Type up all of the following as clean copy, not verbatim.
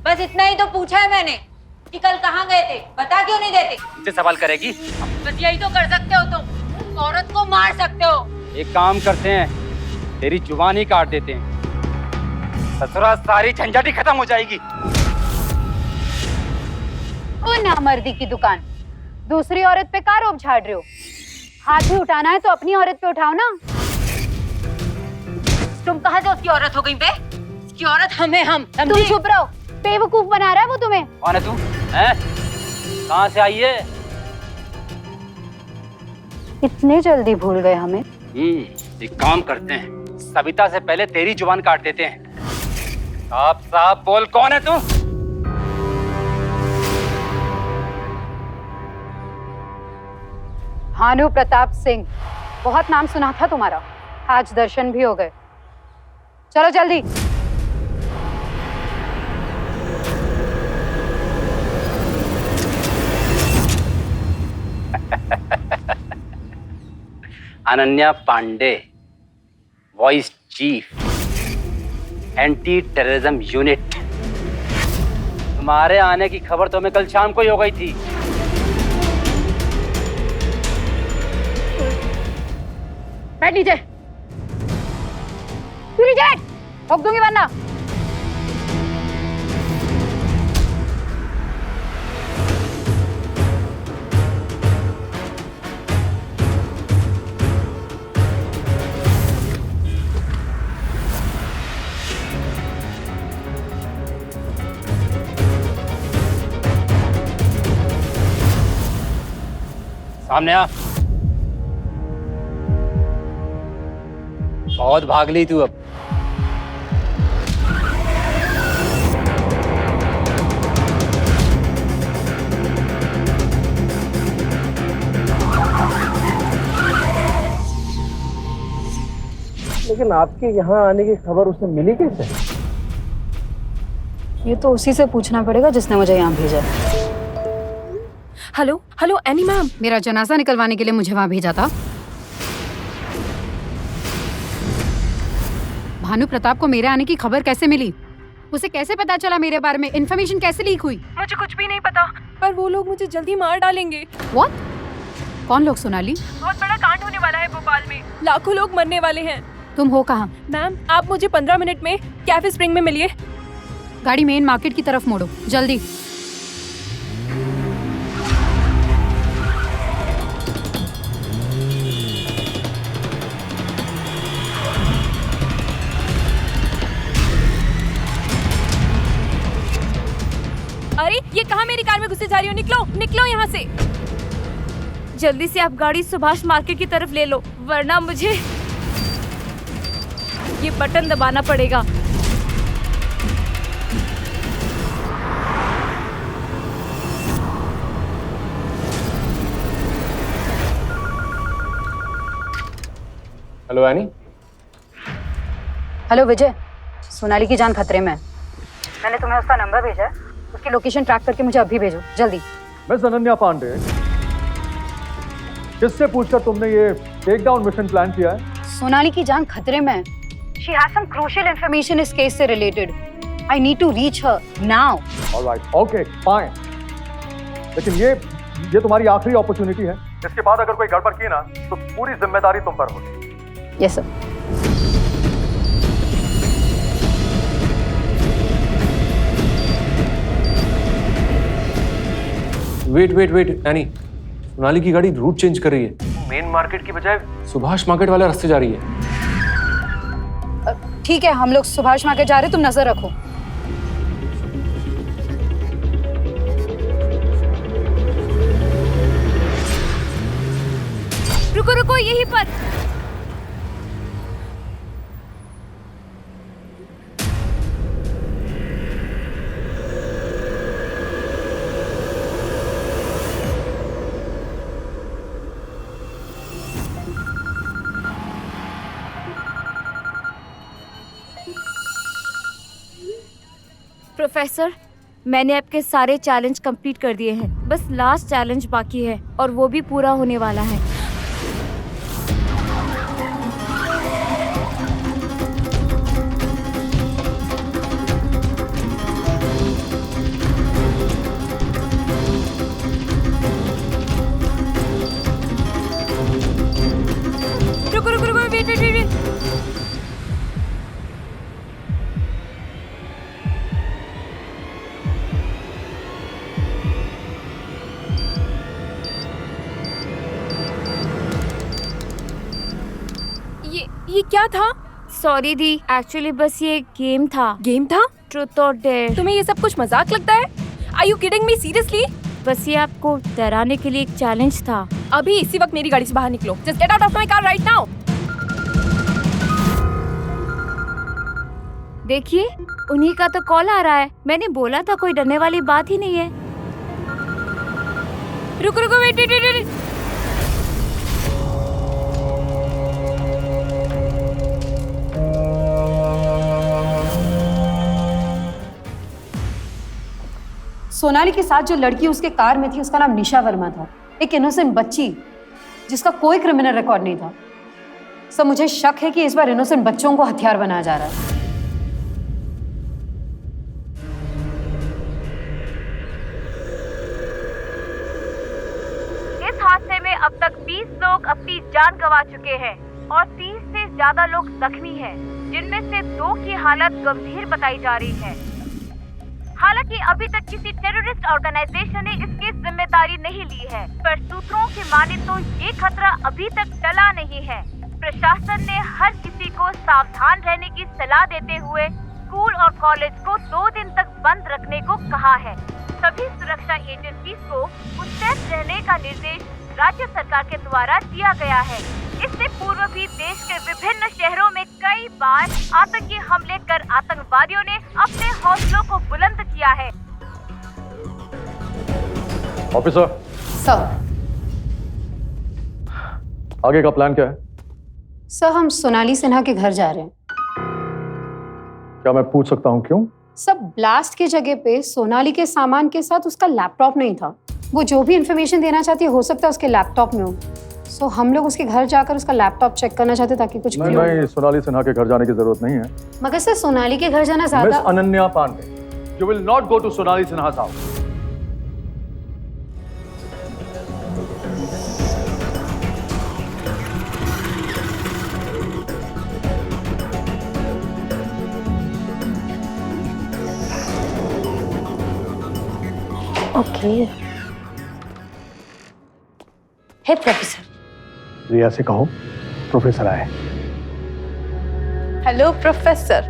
बस इतना ही तो पूछा है मैंने कि कल कहाँ गए थे, बता क्यों नहीं देते? मुझसे सवाल करेगी? बस यही तो कर सकते हो तुम, उस औरत को मार सकते हो। एक काम करते हैं, तेरी जुबान ही काट देते हैं, ससुरा सारी झंझट ही खत्म हो जाएगी। ओ नामर्दी की दुकान, दूसरी औरत पे का रोब झाड़ रहे हो? हाथ भी उठाना है तो अपनी औरत पे उठाओ ना। तुम कहाँ से उसकी औरत हो गई बे? उसकी औरत हमें हम तुम समझी? चुप रहो, बेवकूफ बना रहा है वो तुम्हें। कौन है तू? हैं? कहाँ से आई है? इतने जल्दी भूल गए हमें? एक काम करते हैं, सविता से पहले तेरी जुबान काट देते हैं। साफ साफ बोल, कौन है तू? भानु प्रताप सिंह, बहुत नाम सुना था तुम्हारा, आज दर्शन भी हो गए। चलो जल्दी। Ananya Pandey, vice chief, anti terrorism unit. तुम्हारे आने की खबर तो हमें कल शाम को ही हो गई थी। बैठ नीचे, तू नीचे बैठ, ठोक दूंगी वरना। सामने आ। बहुत भाग ली तू अब। लेकिन आपके यहाँ आने की खबर उसे मिली कैसे? ये तो उसी से पूछना पड़ेगा जिसने मुझे यहाँ भेजा। हेलो हेलो एनी मैम, मेरा जनाजा निकलवाने के लिए मुझे वहाँ भेजा था। भानु प्रताप को मेरे आने की खबर कैसे मिली? उसे कैसे पता चला मेरे बारे में? इन्फॉर्मेशन कैसे लीक हुई? मुझे कुछ भी नहीं पता, पर वो लोग मुझे जल्दी मार डालेंगे। What? कौन लोग सोनाली? बहुत बड़ा कांड होने वाला है भोपाल में, लाखों लोग मरने वाले हैं। तुम हो कहाँ? मैम आप मुझे 15 मिनट में कैफे स्प्रिंग में मिलिए। गाड़ी मेन मार्केट की तरफ मोड़ो, जल्दी। अरे ये कहाँ मेरी कार में घुसे जा रही हो? निकलो निकलो यहाँ से। जल्दी से आप गाड़ी सुभाष मार्केट की तरफ ले लो, वरना मुझे ये बटन दबाना पड़ेगा। Hello any. हेलो विजय, सोनाली की जान खतरे में है। मैंने तुम्हें उसका नंबर भेजा है, उसकी लोकेशन ट्रैक करके मुझे अभी भेजो, जल्दी। मिस अनन्या पांडे, किससे पूछकर तुमने ये टेक डाउन मिशन प्लान किया है? सोनाली की जान खतरे में है। She has some crucial information इस केस से related. I need to reach her now. All right, okay, fine. लेकिन ये तुम्हारी आखिरी अपॉर्चुनिटी है। इसके बाद अगर कोई गड़बड़ की ना तो पूरी जिम्मेदारी तुम पर होगी। Yes sir. Wait Annie, Sonali की गाड़ी रूट चेंज कर रही है। मेन मार्केट की बजाय सुभाष मार्केट वाले रास्ते जा रही है। ठीक है, हम लोग सुभाष मार्केट जा रहे हैं, तुम नजर रखो। रुको रुको यहीं पर। प्रोफेसर, मैंने आपके सारे चैलेंज कंप्लीट कर दिए हैं, बस लास्ट चैलेंज बाकी है और वो भी पूरा होने वाला है। क्या था? सॉरी दी, एक्चुअली बस ये गेम था। गेम था? ट्रूथ और डेयर। तुम्हें ये सब कुछ मजाक लगता है? Are you kidding me seriously? बस ये आपको डराने के लिए एक चैलेंज था। अभी इसी वक्त मेरी गाड़ी से बाहर निकलो। Just get out of my car right now. देखिए, उन्हीं का तो कॉल आ रहा है। मैंने बोला था कोई डरने वाली बात ही नहीं है। रुको रुको, वेट वेट वेट। सोनाली के साथ जो लड़की उसके कार में थी उसका नाम निशा वर्मा था, एक इनोसेंट बच्ची जिसका कोई क्रिमिनल रिकॉर्ड नहीं था। सर मुझे शक है कि इस बार इनोसेंट बच्चों को हथियार बनाया जा रहा है। इस हादसे में अब तक 20 लोग अपनी जान गंवा चुके हैं और 30 से ज्यादा लोग जख्मी हैं, जिनमें से 2 की हालत गंभीर बताई जा रही है। हालांकि अभी तक किसी टेररिस्ट ऑर्गेनाइजेशन ने इसकी जिम्मेदारी नहीं ली है, पर सूत्रों की माने तो ये खतरा अभी तक टला नहीं है। प्रशासन ने हर किसी को सावधान रहने की सलाह देते हुए स्कूल और कॉलेज को 2 दिन तक बंद रखने को कहा है। सभी सुरक्षा एजेंसीज को मुस्तैद रहने का निर्देश राज्य सरकार के द्वारा दिया गया है। इससे पूर्व भी देश के विभिन्न शहरों में कई बार आतंकी हमले कर आतंकवादियों ने अपने हौसलों को बुलंद किया है। ऑफिसर सर, आगे का प्लान क्या है? सर हम सोनाली सिन्हा के घर जा रहे हैं। क्या मैं पूछ सकता हूँ क्यों? सब ब्लास्ट की जगह पे सोनाली के सामान के साथ उसका लैपटॉप नहीं था। वो जो भी इंफॉर्मेशन देना चाहती है हो सकता है उसके लैपटॉप में हो। सो हम लोग उसके घर जाकर उसका लैपटॉप चेक करना चाहते ताकि कुछ नहीं, सोनाली सिन्हा के घर जाने की जरूरत नहीं है। मगर सर सोनाली के घर जाना ज्यादा। Miss Ananya Pandey, you will not go to Sonali Sinha's house. Okay. Hey professor. Riya से कहो प्रोफेसर आए। Hello professor.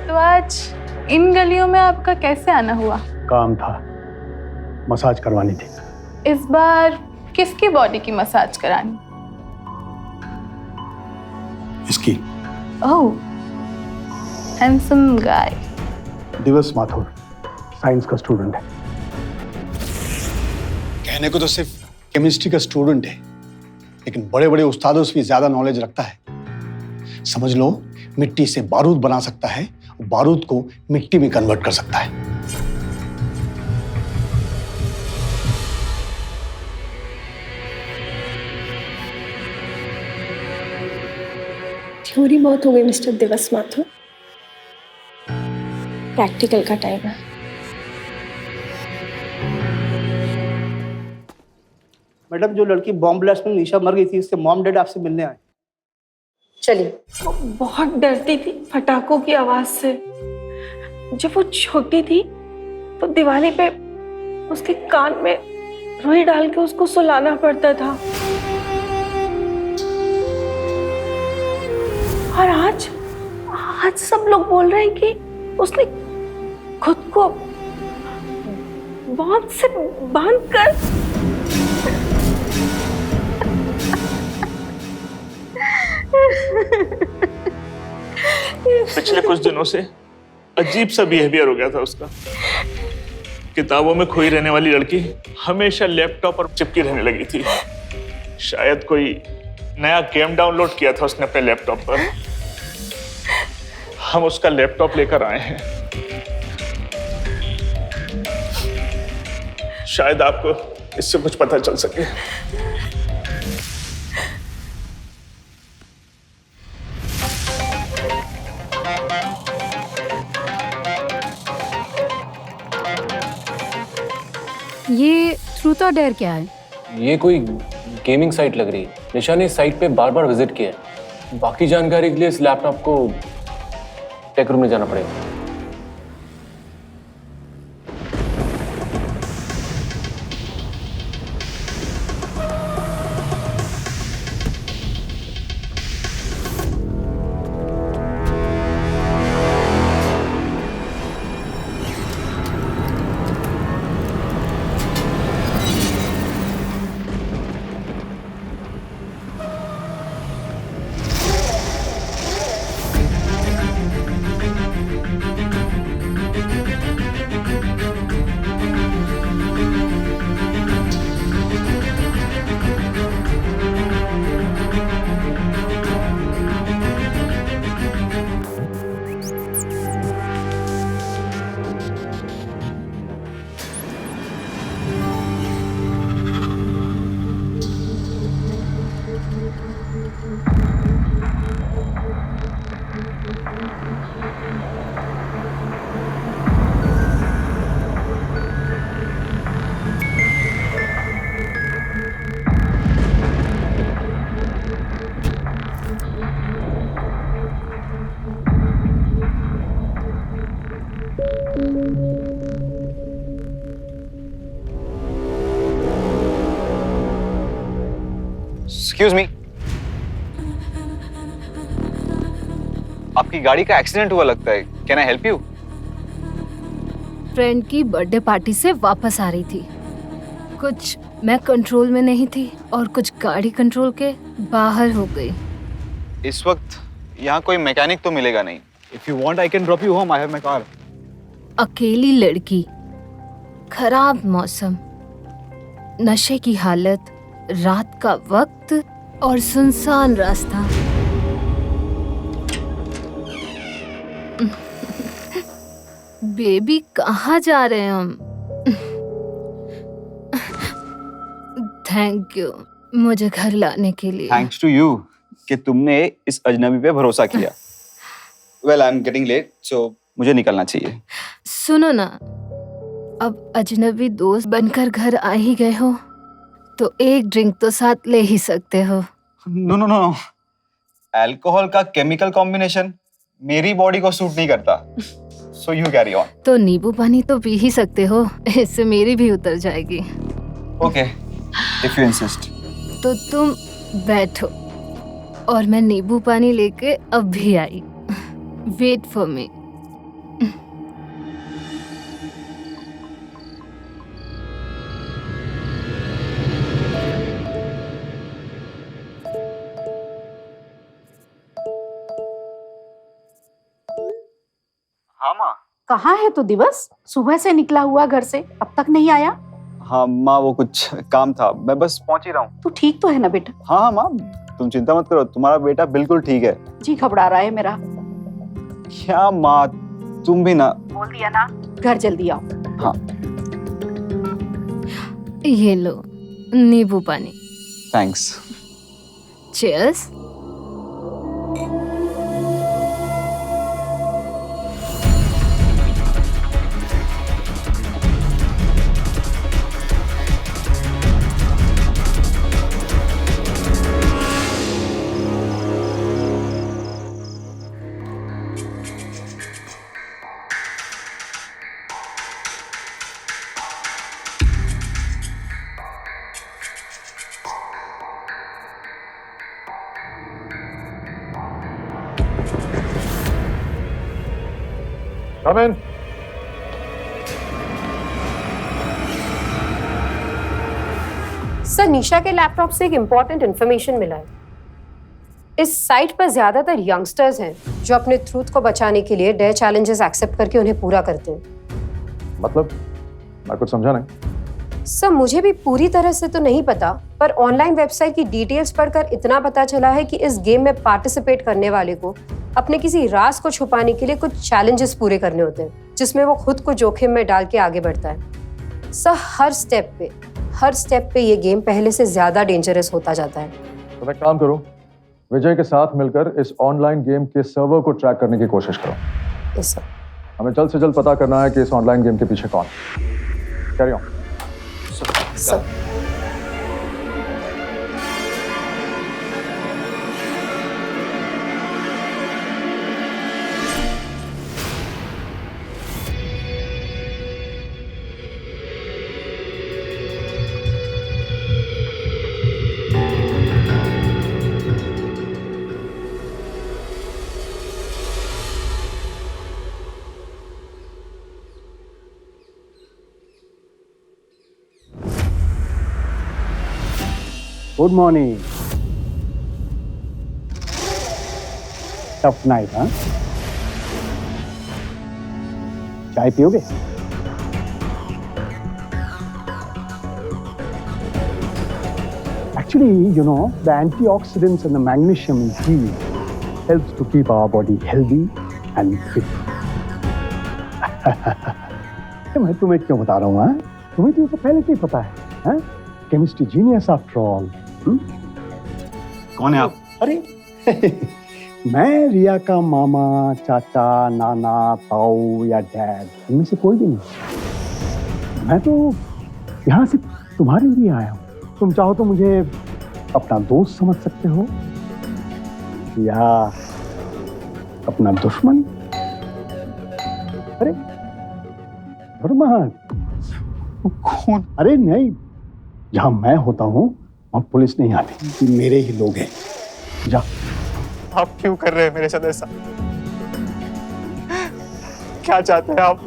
तो आज इन गलियों में आपका कैसे आना हुआ? काम था, मसाज करवानी थी। इस बार किसकी बॉडी की मसाज करानी? इसकी। ओह, हैंडसम गाय। दिवस माथुर साइंस का स्टूडेंट है। कहने को तो सिर्फ केमिस्ट्री का स्टूडेंट है, लेकिन बड़े बड़े उस्तादों से भी ज्यादा नॉलेज रखता है। समझ लो मिट्टी से बारूद बना सकता है, बारूद को मिट्टी में कन्वर्ट कर सकता है। थ्योरी बहुत हो गई मिस्टर दिवस माथुर, प्रैक्टिकल का टाइम है। मैडम, जो लड़की बॉम्ब ब्लास्ट में निशा मर गई थी, उसके मॉम डैड आपसे मिलने आए। चलिए। वो बहुत डरती थी पटाखों की आवाज से। जब वो छोटी थी तो दिवाली पे उसके कान में रुई डाल के उसको सुलाना पड़ता था। और आज सब लोग बोल रहे हैं कि उसने खुद को बॉम्ब से बांधकर पिछले कुछ दिनों से अजीब सा बिहेवियर हो गया था उसका। किताबों में खोई रहने वाली लड़की हमेशा लैपटॉप पर चिपकी रहने लगी थी। शायद कोई नया गेम डाउनलोड किया था उसने अपने लैपटॉप पर। हम उसका लैपटॉप लेकर आए हैं। शायद आपको इससे कुछ पता चल सके। ये ट्रूथ और डेयर क्या है? ये कोई गेमिंग साइट लग रही है। निशा ने इस साइट पे बार बार विजिट किया है। बाकी जानकारी के लिए इस लैपटॉप को टेक रूम में जाना पड़ेगा। एक्सक्यूज मी, आपकी गाड़ी का एक्सीडेंट हुआ लगता है। Can I help you? Friend की बर्थडे पार्टी से वापस आ रही थी। कुछ मैं कंट्रोल में नहीं थी और कुछ गाड़ी कंट्रोल के बाहर हो गई। इस वक्त यहाँ कोई मैकेनिक तो मिलेगा नहीं। If you want I can drop you home, I have my car. अकेली लड़की, खराब मौसम, नशे की हालत, रात का वक्त और सुनसान रास्ता। बेबी कहाँ जा रहे हैं हम? थैंक यू मुझे घर लाने के लिए। थैंक्स टू यू कि तुमने इस अजनबी पे भरोसा किया। Well, I am getting late, so मुझे निकलना चाहिए। सुनो ना, अब अजनबी दोस्त बनकर घर आ ही गए हो तो एक ड्रिंक तो साथ ले ही सकते हो। नो नो नो, अल्कोहल का केमिकल कॉम्बिनेशन मेरी बॉडी को सूट नहीं करता। So you carry on. तो नींबू पानी तो पी ही सकते हो, इससे मेरी भी उतर जाएगी। Okay, if you insist. तो तुम बैठो और मैं नींबू पानी लेके अब भी आई। Wait for me. हाँ माँ। कहाँ है तू दिवस? सुबह से निकला हुआ घर से, अब तक नहीं आया? हाँ माँ, वो कुछ काम था, मैं बस पहुंच ही रहा हूँ। तू ठीक तो है ना बेटा? हाँ हाँ माँ, तुम चिंता मत करो, तुम्हारा बेटा बिल्कुल ठीक है। जी घबरा रहा है मेरा। क्या माँ, तुम भी ना। बोल दिया ना, घर जल्दी आओ। हाँ, ये लो नींबू पानी। Thanks. Cheers. Come in. Sir, Nisha के लैपटॉप से एक इम्पोर्टेंट इन्फॉर्मेशन मिला है। इस साइट पर ज्यादातर यंगस्टर्स हैं जो अपने ट्रूथ को बचाने के लिए डेयर चैलेंजेस एक्सेप्ट करके उन्हें पूरा करते हैं। मतलब मैं कुछ समझा नहीं। सर, मुझे भी पूरी तरह से तो नहीं पता, पर ऑनलाइन वेबसाइट की डिटेल्स पढ़कर इतना पता चला है कि इस गेम में पार्टिसिपेट करने वाले को अपने किसी राज को छुपाने के लिए कुछ चैलेंजेस पूरे करने होते हैं, जिसमें वो खुद को जोखिम में डाल के आगे बढ़ता है। सर, हर स्टेप पे ये गेम पहले से ज्यादा डेंजरस होता जाता है। तो एक काम करो, विजय के साथ मिलकर इस ऑनलाइन गेम के सर्वर को ट्रैक करने की कोशिश करो। Yes sir. हमें जल्द से जल्द पता करना है कि इस ऑनलाइन गेम के पीछे कौन। Carry on. Sir, good morning. Tough night, हाँ? चाय पियोगे? Actually, you know, the antioxidants and the magnesium in tea helps to keep our body healthy and fit. मैं तुम्हें क्यों बता रहा हूँ, हाँ? तुम्हें तो ये पहले से ही पता है, हाँ? Chemistry genius after all. कौन है आप? अरे मैं रिया का मामा, चाचा, नाना, ताऊ या डैड, इनमें से कोई भी नहीं। मैं तो यहाँ से तुम्हारे लिए आया हूँ। तुम चाहो तो मुझे अपना दोस्त समझ सकते हो या अपना दुश्मन। अरे कौन? अरे नहीं, जहां मैं होता हूं वहां पुलिस नहीं आती, मेरे ही लोग हैं। जा। आप क्यों कर रहे हैं मेरे साथ ऐसा? क्या चाहते हैं आप?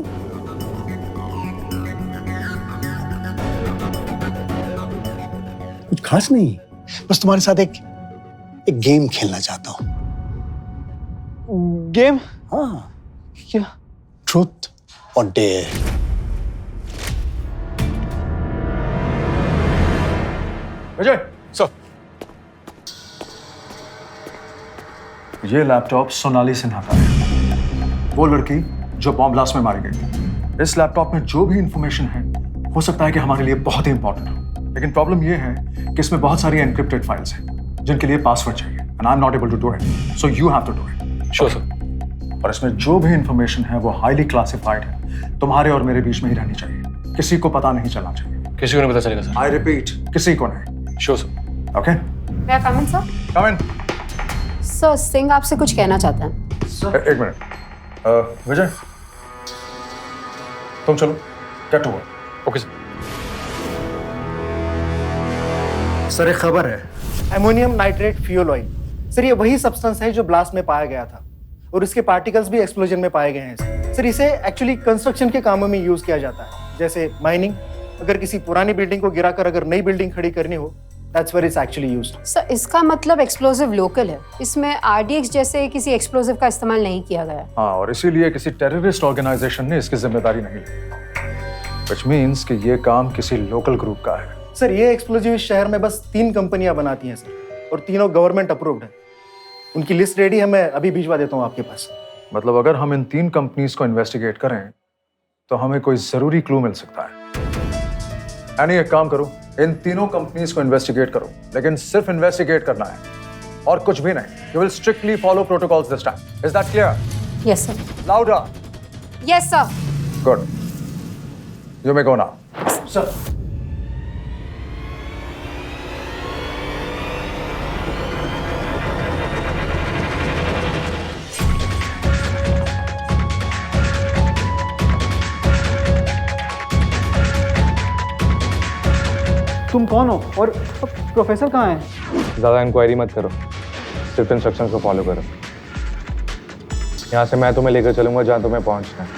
कुछ खास नहीं, बस तुम्हारे साथ एक गेम खेलना चाहता हूं। गेम? हाँ। क्या? ट्रूथ और डेयर। विजय सर, ये लैपटॉप सोनाली सिन्हा का है, वो लड़की जो बॉम्ब ब्लास्ट में मारी गई थी। इस लैपटॉप में जो भी इंफॉर्मेशन है हो सकता है कि हमारे लिए बहुत ही इंपॉर्टेंट हो, लेकिन प्रॉब्लम ये है कि इसमें बहुत सारी एनक्रिप्टेड फाइल्स हैं जिनके लिए पासवर्ड चाहिए, and I am not able to do it, so you have to do it. Sure sir. और इसमें जो भी इंफॉर्मेशन है वो हाईली क्लासिफाइड है, तुम्हारे और मेरे बीच में ही रहनी चाहिए, किसी को पता नहीं चलना चाहिए। किसी को नहीं पता चलेगा सर। आई रिपीट, किसी को नहीं। Sure sir. ओके, मैं कम इन सर? कम इन। सर, सिंह आपसे कुछ कहना चाहता है। एक मिनट। विजय, तुम चलो, get to work. Okay sir. Sir एक खबर है, ammonium nitrate fuel oil. Sir ये वही सब्सटेंस है जो ब्लास्ट में पाया गया था और इसके पार्टिकल्स भी एक्सप्लोजन में पाए गए हैं। सर इसे एक्चुअली कंस्ट्रक्शन के कामों में यूज किया जाता है, जैसे माइनिंग। अगर किसी पुरानी बिल्डिंग को गिराकर अगर नई बिल्डिंग खड़ी करनी हो, that's where it's actually used. Sir इसका मतलब एक्सप्लोसिव लोकल है, इसमें आरडीएक्स जैसे किसी एक्सप्लोसिव का इस्तेमाल नहीं किया गया। हाँ, और इसीलिए किसी टेररिस्ट ऑर्गेनाइजेशन ने इसकी जिम्मेदारी नहीं ली, व्हिच मींस कि ये काम किसी लोकल ग्रुप का है। सर ये एक्सप्लोजिव इस शहर में बस 3 कंपनियां बनाती हैं सर, और तीनों गवर्नमेंट अप्रूव्ड है। उनकी लिस्ट रेडी है, मैं अभी भिजवा देता हूँ आपके पास। मतलब अगर हम इन 3 कंपनीज को इन्वेस्टिगेट करें तो हमें कोई जरूरी क्लू मिल सकता है। यानी एक काम करो, इन तीनों कंपनीज को इन्वेस्टिगेट करो, लेकिन सिर्फ इन्वेस्टिगेट करना है और कुछ भी नहीं। You will strictly follow protocols this time. Is that clear? Yes sir. Louder. Yes sir. Good, you may go now. Sir तुम कौन हो और प्रोफेसर कहाँ हैं? ज़्यादा इंक्वायरी मत करो, सिर्फ इंस्ट्रक्शंस को फॉलो करो। यहाँ से मैं तुम्हें लेकर चलूंगा जहाँ तुम्हें पहुँचना है।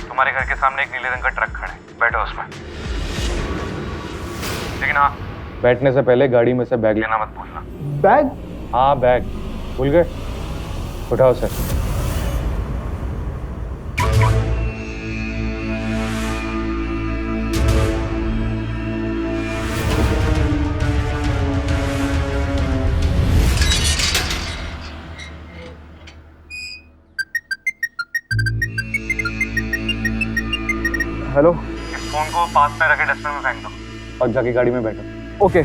तुम्हारे घर के सामने एक नीले रंग का ट्रक खड़ा है, बैठो उसमें। लेकिन हाँ, बैठने से पहले गाड़ी में से बैग लेना मत भूलना। बैग? हाँ बैग, भूल गए? उठाओ सर। हेलो, इस फोन को पास में रखे डस्टबिन में फेंक दो और जाके गाड़ी में बैठो। ओके।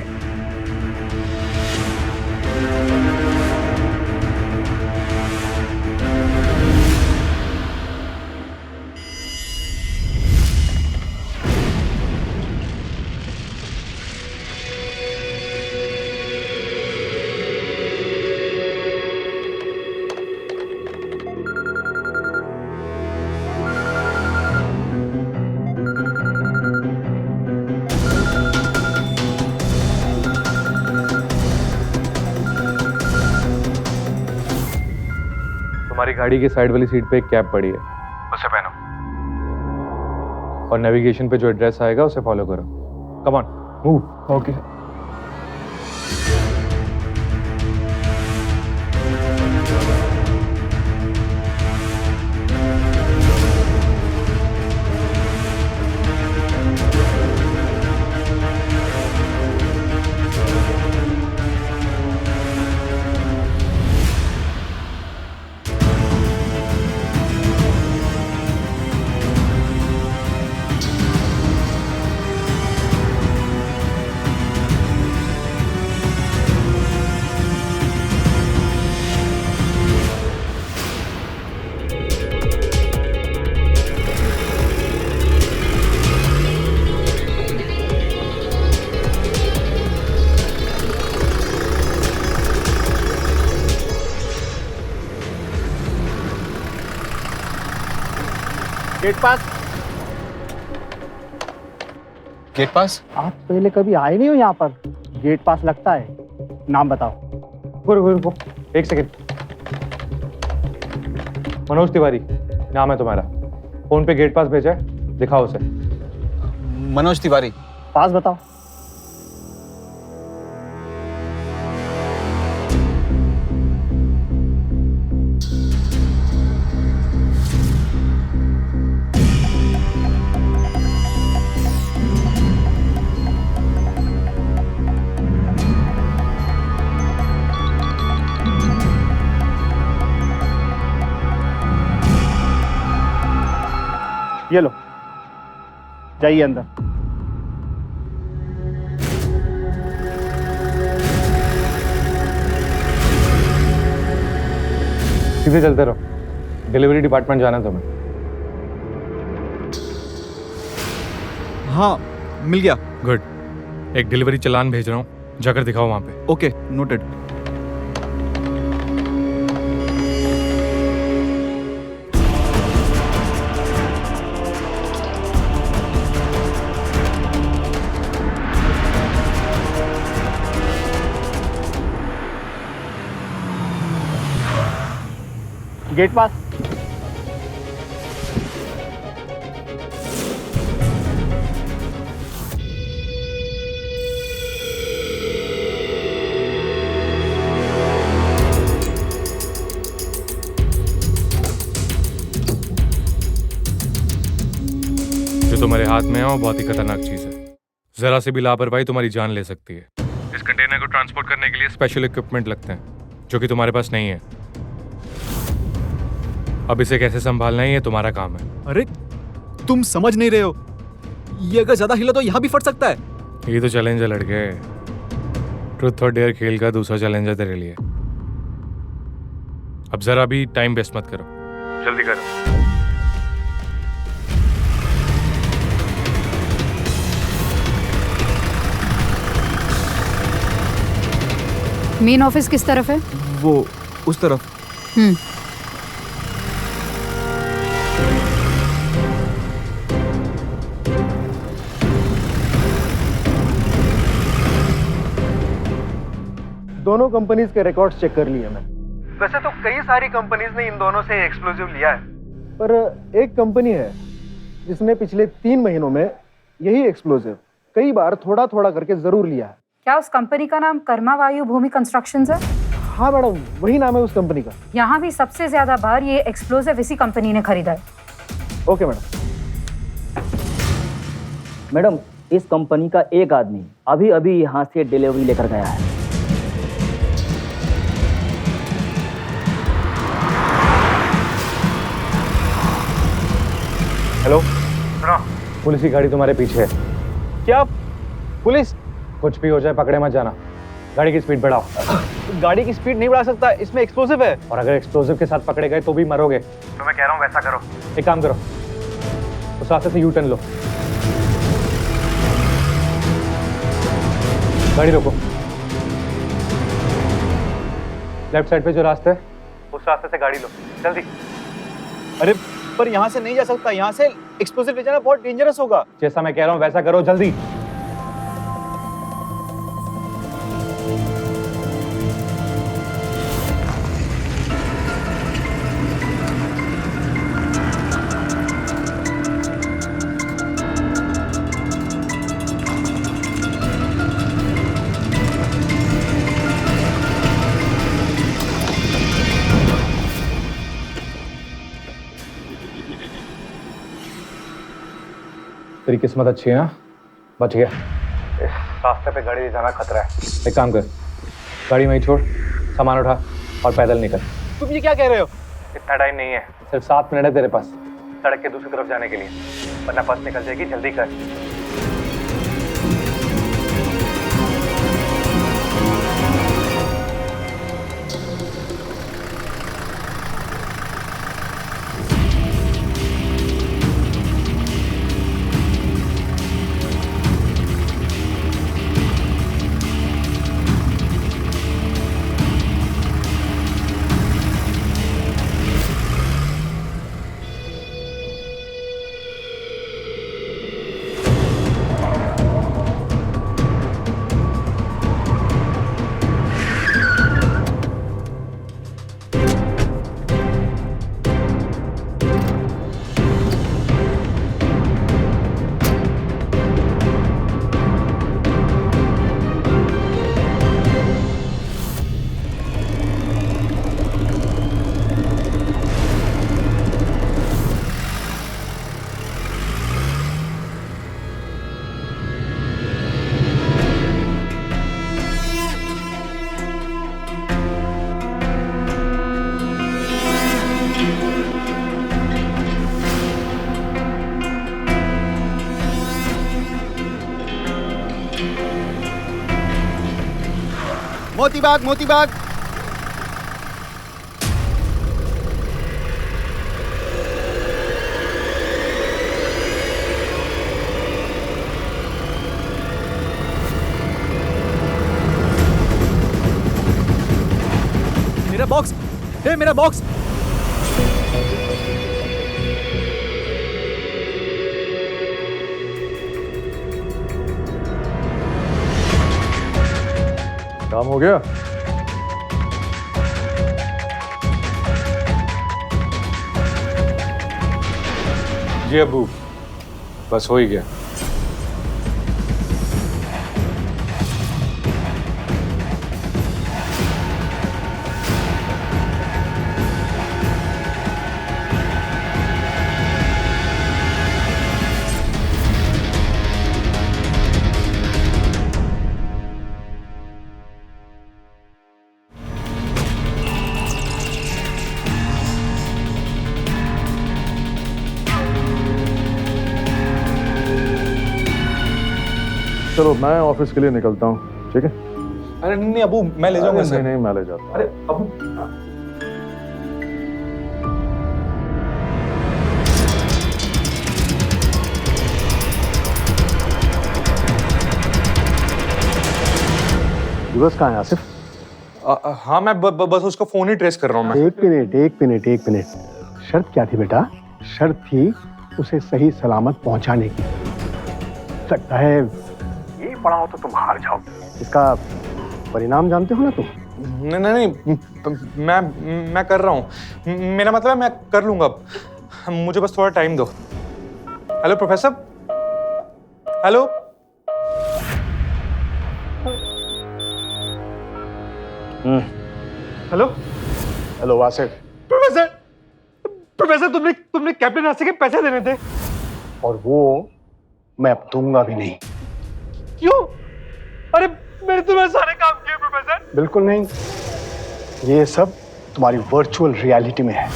तुम्हारी गाड़ी की साइड वाली सीट पे एक कैप पड़ी है, उसे पहनो और नेविगेशन पे जो एड्रेस आएगा उसे फॉलो करो। Come on, move. Okay. Gate pass. Gate pass? आप पहले कभी आए नहीं हो यहाँ पर? गेट पास लगता है। नाम बताओ। रुको, एक सेकंड। मनोज तिवारी नाम है तुम्हारा। फोन पे गेट पास भेजा है, दिखाओ उसे। मनोज तिवारी। पास बताओ। ये लो, जाइए अंदर। सीधे चलते रहो, डिलीवरी डिपार्टमेंट जाना है तुम्हें। हाँ, मिल गया। गुड। एक डिलीवरी चालान भेज रहा हूँ, जाकर दिखाओ वहां पे। Okay, noted. गेट पास। जो तुम्हारे हाथ में है वो बहुत ही खतरनाक चीज है। जरा से भी लापरवाही तुम्हारी जान ले सकती है। इस कंटेनर को ट्रांसपोर्ट करने के लिए स्पेशल इक्विपमेंट लगते हैं, जो कि तुम्हारे पास नहीं है। अब इसे कैसे संभालना है ये तुम्हारा काम है। अरे तुम समझ नहीं रहे हो, ये अगर ज्यादा हिला तो यहाँ भी फट सकता है। ये तो चैलेंज है लड़के। ट्रुथ और डेयर खेल का दूसरा चैलेंज है तेरे लिए। अब जरा भी टाइम वेस्ट मत करो, जल्दी करो। मेन ऑफिस किस तरफ है? वो उस तरफ। दोनों कंपनीज के रिकॉर्ड्स चेक कर लिए मैंने। वैसे तो कई सारी कंपनीज ने इन दोनों से एक्सप्लोजिव लिया है, पर एक कंपनी है जिसने पिछले 3 महीनों में यही एक्सप्लोजिव कई बार थोड़ा थोड़ा करके जरूर लिया है। क्या उस कंपनी का नाम कर्मा वायु भूमि कंस्ट्रक्शंस है? हाँ मैडम, वही नाम है उस कंपनी का। यहाँ भी सबसे ज्यादा बार ये एक्सप्लोजिव इसी कंपनी ने खरीदा है। Okay madam. मैडम, इस कंपनी का एक आदमी अभी अभी यहाँ से डिलीवरी लेकर गया है। हेलो, पुलिस की गाड़ी तुम्हारे पीछे है। क्या पुलिस? कुछ भी हो जाए पकड़े मत जाना। गाड़ी की स्पीड बढ़ाओ। गाड़ी की स्पीड नहीं बढ़ा सकता, इसमें एक्सप्लोजिव है। और अगर एक्सप्लोजिव के साथ पकड़े गए तो भी मरोगे। तो मैं कह रहा हूँ वैसा करो। एक काम करो, उस रास्ते से यू टर्न लो। गाड़ी रोको। लेफ्ट साइड पे जो रास्ता है उस रास्ते से गाड़ी लो, जल्दी। अरे पर यहाँ से नहीं जा सकता, यहाँ से एक्सप्लोजिव ले जाना बहुत डेंजरस होगा। जैसा मैं कह रहा हूँ वैसा करो, जल्दी। तेरी किस्मत अच्छी है ना, बच गया। इस रास्ते पे गाड़ी ले जाना खतरा है। एक काम कर, गाड़ी वहीं छोड़, सामान उठा और पैदल निकल। तुम ये क्या कह रहे हो? इतना टाइम नहीं है, सिर्फ 7 मिनट है तेरे पास सड़क के दूसरी तरफ जाने के लिए, वरना बस निकल जाएगी। जल्दी कर। मोती बाग, मोती बाग। मेरा बॉक्स, हे मेरा बॉक्स। काम हो गया? जी अब्बू, बस हो ही गया। चलो मैं ऑफिस के लिए निकलता हूँ, ठीक है? अरे नहीं अबू, मैं ले जाऊंगा सर। नहीं मैं ले जाता हूँ। अरे अबू, दिवस कहाँ है आसिफ? हाँ मैं बस उसका फोन ही ट्रेस कर रहा हूँ मैं। एक मिनट। शर्त क्या थी बेटा? शर्त थी उसे सही सलामत पहुंचाने की। लगता है ये पड़ा हो तो तुम हार जाओ। इसका परिणाम जानते हो ना तुम? नहीं मैं कर रहा हूँ। मेरा मतलब है मैं कर लूंगा अब। मुझे बस थोड़ा टाइम दो। Hello professor, hello. Hello hello Asif. Professor तुमने कैप्टन रास्ते के पैसे देने थे और वो मैं अब दूंगा भी नहीं। क्यों? अरे मैंने तुम्हारे सारे काम किए प्रोफेसर। बिल्कुल नहीं, ये सब तुम्हारी वर्चुअल रियलिटी में है।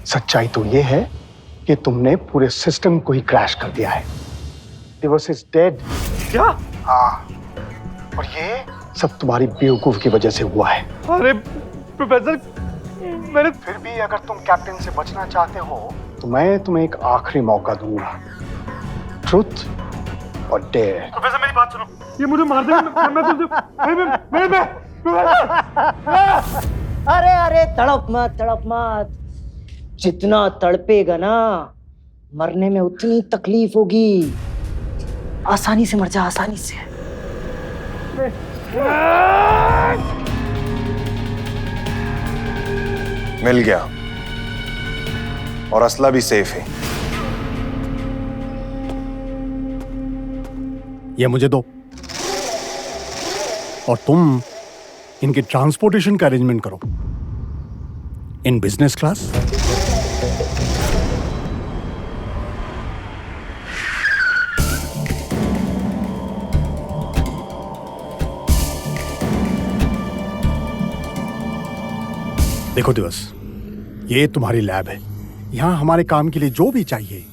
सच्चाई तो ये है कि तुमने पूरे सिस्टम को ही क्रैश कर दिया है। दिवस इज डेड। क्या? हाँ, और ये सब तुम्हारी बेवकूफ की वजह से हुआ है। अरे प्रोफेसर मैंने फिर भी अगर तुम कैप्टन से बचना चाहते हो तो मैं तुम्हें एक आखिरी मौका दूंगा। ट्रुथ और डेयर। प्रोफेसर मेरी बात सुनो, ये मुझे मार देगा। मैं अरे अरे तड़प मत। जितना तड़पेगा ना, मरने में उतनी तकलीफ होगी। आसानी से मर जा, आसानी से। मिल गया और असला भी सेफ है। ये मुझे दो और तुम इनके ट्रांसपोर्टेशन का अरेंजमेंट करो इन बिजनेस क्लास। देखो दिवस, ये तुम्हारी लैब है। यहां हमारे काम के लिए जो भी चाहिए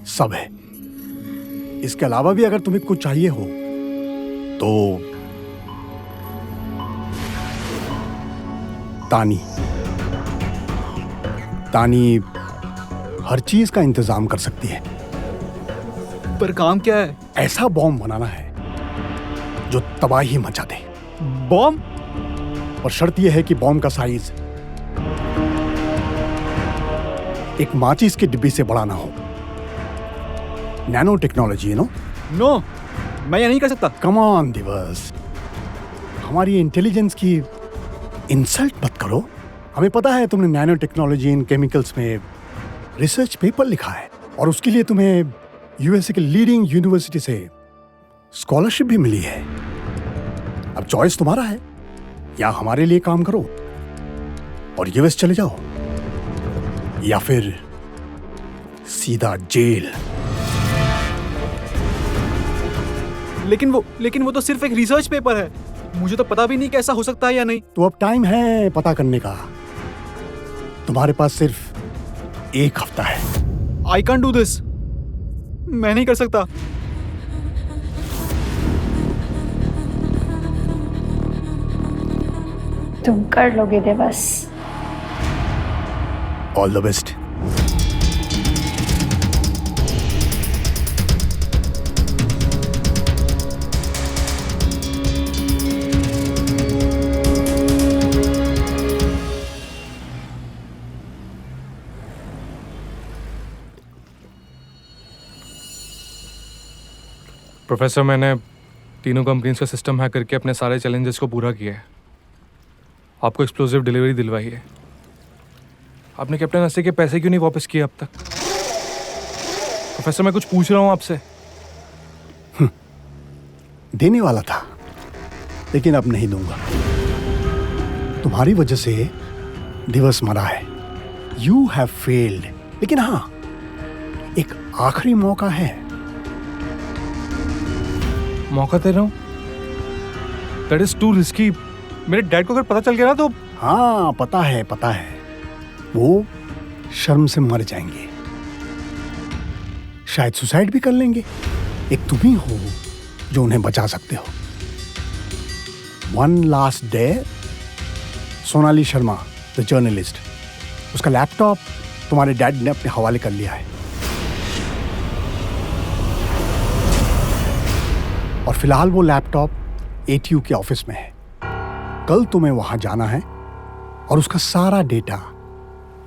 सब है। इसके अलावा भी अगर तुम्हें कुछ चाहिए हो तो तानी हर चीज का इंतजाम कर सकती है। पर काम क्या है? ऐसा बॉम्ब बनाना है जो तबाही मचा दे। बॉम्ब? और शर्त यह है कि बॉम्ब का साइज एक माचिस की डिब्बी से बड़ा ना हो। नैनो टेक्नोलॉजी, नो मैं ये नहीं कर सकता। कम ऑन दिवस, हमारी इंटेलिजेंस की इंसल्ट मत करो। हमें पता है तुमने नैनो टेक्नोलॉजी इन केमिकल्स में रिसर्च पेपर लिखा है और उसके लिए तुम्हें यूएसए के लीडिंग यूनिवर्सिटी से स्कॉलरशिप भी मिली है। अब चॉइस तुम्हारा है, या हमारे लिए काम करो और यूएस चले जाओ, या फिर सीधा जेल। लेकिन वो तो सिर्फ एक रिसर्च पेपर है। मुझे तो पता भी नहीं कैसा हो सकता है या नहीं। तो अब टाइम है पता करने का। तुम्हारे पास सिर्फ एक हफ्ता है। I can do this. मैं नहीं कर सकता। तुम कर लोगे Devas. All the best. Professor, मैंने तीनों कंपनीज का सिस्टम हैक करके अपने सारे चैलेंजेस को पूरा किया है। आपको एक्सप्लोसिव डिलीवरी दिलवाई है। आपने कैप्टन अस्सी के पैसे क्यों नहीं वापस किए अब तक? प्रोफेसर, मैं कुछ पूछ रहा हूँ आपसे। देने वाला था, लेकिन अब नहीं दूंगा। तुम्हारी वजह से दिवस मरा है। You have failed. लेकिन हाँ, एक आखिरी मौका है। मौका दे रहा हूँ? That is to risky. मेरे डैड को अगर पता चल गया ना तो। हाँ, पता है, पता है। वो शर्म से मर जाएंगे, शायद सुसाइड भी कर लेंगे। एक तुम ही हो जो उन्हें बचा सकते हो। One last day. Sonali Sharma the journalist, उसका लैपटॉप तुम्हारे डैड ने अपने हवाले कर लिया है। और फिलहाल वो लैपटॉप ATU के ऑफिस में है। कल तुम्हें वहां जाना है और उसका सारा डेटा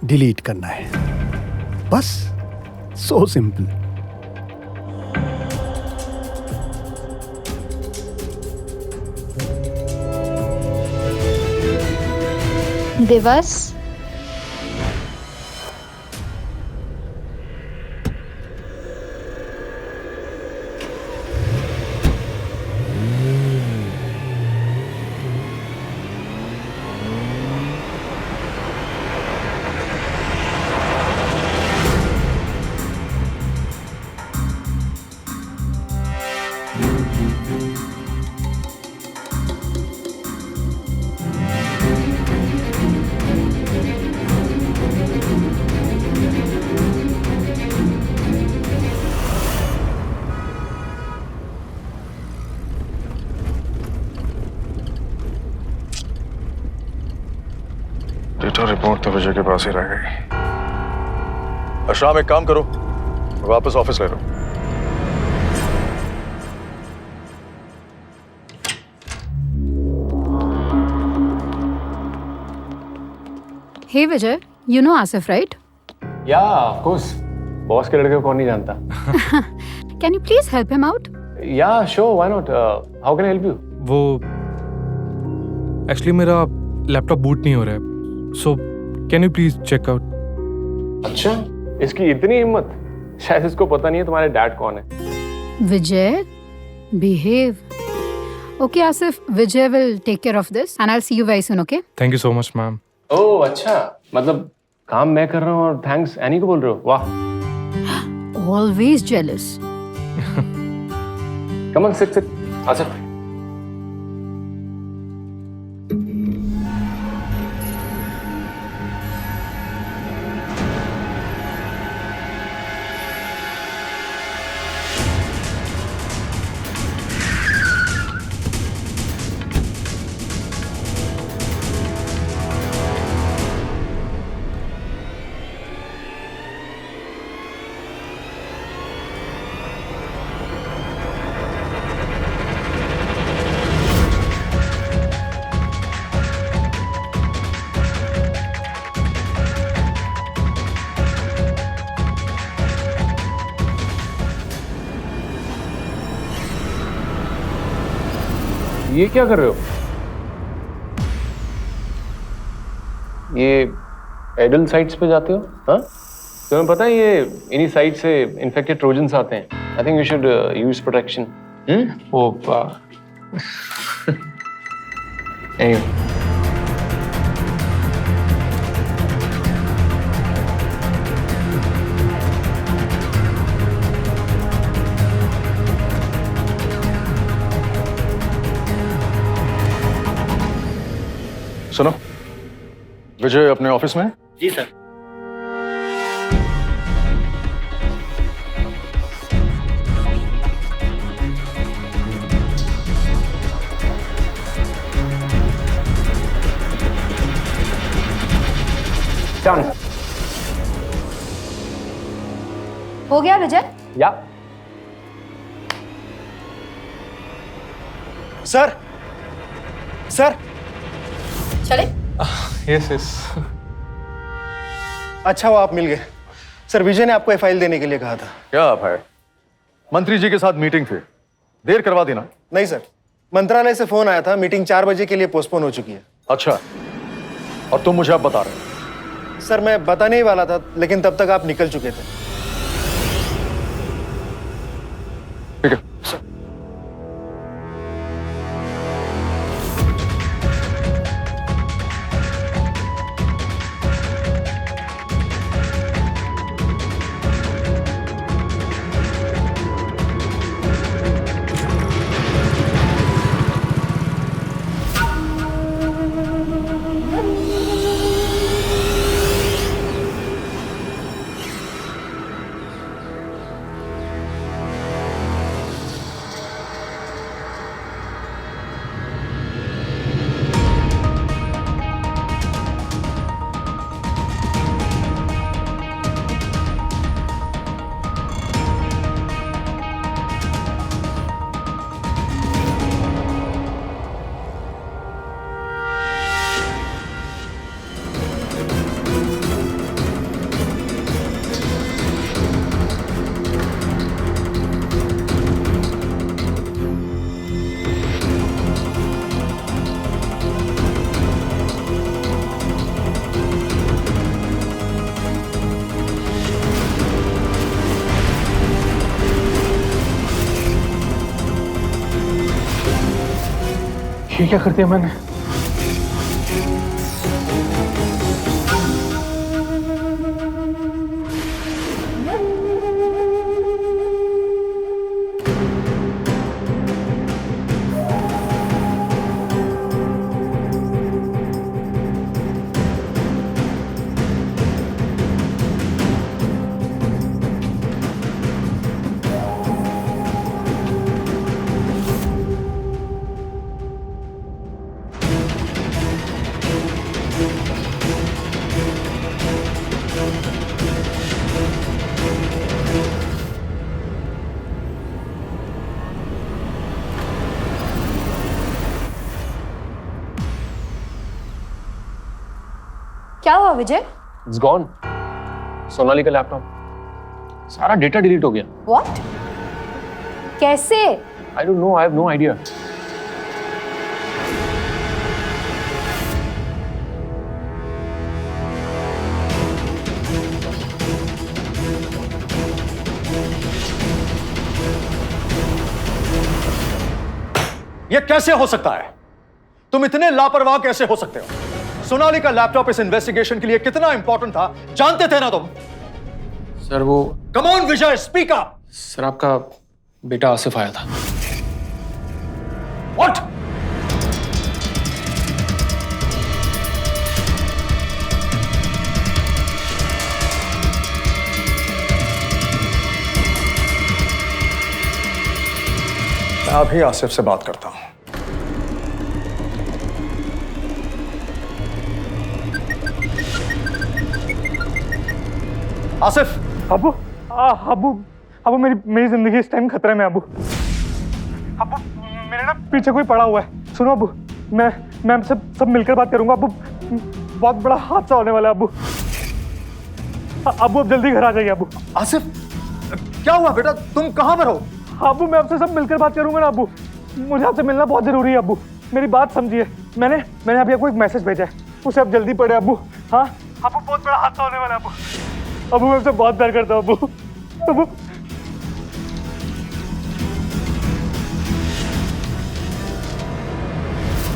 डिलीट करना है। बस, सो सिंपल। दिवस, डेटा रिपोर्ट तो विजय के पास ही रह गई। अशराम, एक काम करो, वापस ऑफिस ले लो। Hey Vijay, you know Asif right? Yeah of course, boss के लड़के को कौन नहीं जानता। Can you please help him out? Yeah sure, why not. How can I help you? वो एक्चुअली मेरा लैपटॉप बूट नहीं हो रहा है, so can you please check out? अच्छा, इसकी इतनी हिम्मत? शायद इसको पता नहीं है तुम्हारे डैड कौन है। Vijay, behave. Okay Asif, Vijay will take care of this and I will see you very soon, okay? Thank you so much ma'am. Oh अच्छा, मतलब काम मैं कर रहा हूँ और थैंक्स एनी को बोल रहे हो? वाह। Always jealous. Come on, sit sit. Asif, ये क्या कर रहे हो? ये एडल्ट साइट्स पे जाते हो? हाँ, तुम्हें पता है ये इन्हीं साइट से इन्फेक्टेड ट्रोजन्स आते हैं। I think you should use protection. Oh सुनो, विजय अपने ऑफिस में? जी सर। हो गया विजय? या सर सर चले। Yes yes. अच्छा वो आप मिल गए। सर विजय ने आपको फाइल देने के लिए कहा था। क्या भाई, मंत्री जी के साथ मीटिंग थी, देर करवा देना। नहीं सर, मंत्रालय से फोन आया था, मीटिंग 4 बजे के लिए पोस्टपोन हो चुकी है। अच्छा, और तुम मुझे अब बता रहे हो? सर मैं बताने ही वाला था, लेकिन तब तक आप निकल चुके थे। ठीक है। ये क्या कर दिया मैंने? क्या हुआ विजय? It's gone. सोनाली का लैपटॉप, सारा डेटा डिलीट हो गया। व्हाट? कैसे? I don't know, I have no idea. ये कैसे हो सकता है? तुम इतने लापरवाह कैसे हो सकते हो? सोनाली का लैपटॉप इस इन्वेस्टिगेशन के लिए कितना इंपॉर्टेंट था जानते थे ना तुम? सर वो, come on Vijay, speak up. Sir आपका बेटा आसिफ आया था। व्हाट? मैं अभी आसिफ से बात करता हूं। आसिफ। अबू, अबू, अबू मेरी जिंदगी इस टाइम खतरे में। अबू, अबू मेरे ना पीछे कोई पड़ा हुआ है। सुनो अबू, मैं सब मिलकर बात करूंगा। अबू बहुत बड़ा हादसा होने वाला है। अबू, अबू अब जल्दी घर आ जाइए। अबू। आसिफ क्या हुआ बेटा, तुम कहां पर हो? अबू मैं आपसे सब मिलकर बात करूंगा ना। अबू मुझे आपसे मिलना बहुत जरूरी है। अबू मेरी बात समझिए। मैंने अभी आपको एक मैसेज भेजा है, उसे आप जल्दी पढ़े। अबू हाँ, अबू बहुत बड़ा हादसा होने वाला है। अबू, अबू मैं आपसे बहुत प्यार करता हूँ। Abu, Abu.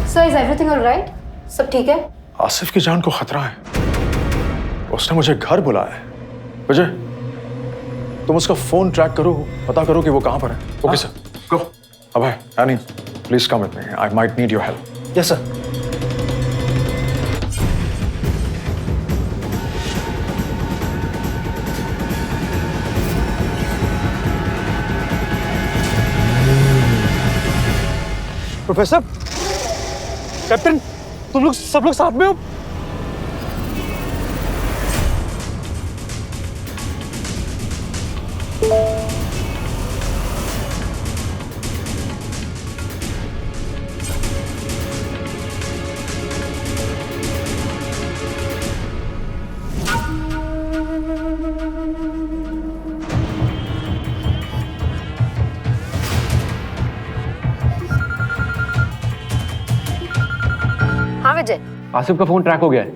Sir is everything alright? सब ठीक है? आसिफ की जान को खतरा है, उसने मुझे घर बुलाया है। विजय तुम उसका फोन ट्रैक करो, पता करो कि वो कहां पर है। Okay sir, go. Abhay, any, please come with me, I might need your help. Yes sir. Professor, captain, तुम लोग सब लोग साथ में हो? आसिफ का फोन ट्रैक हो गया है,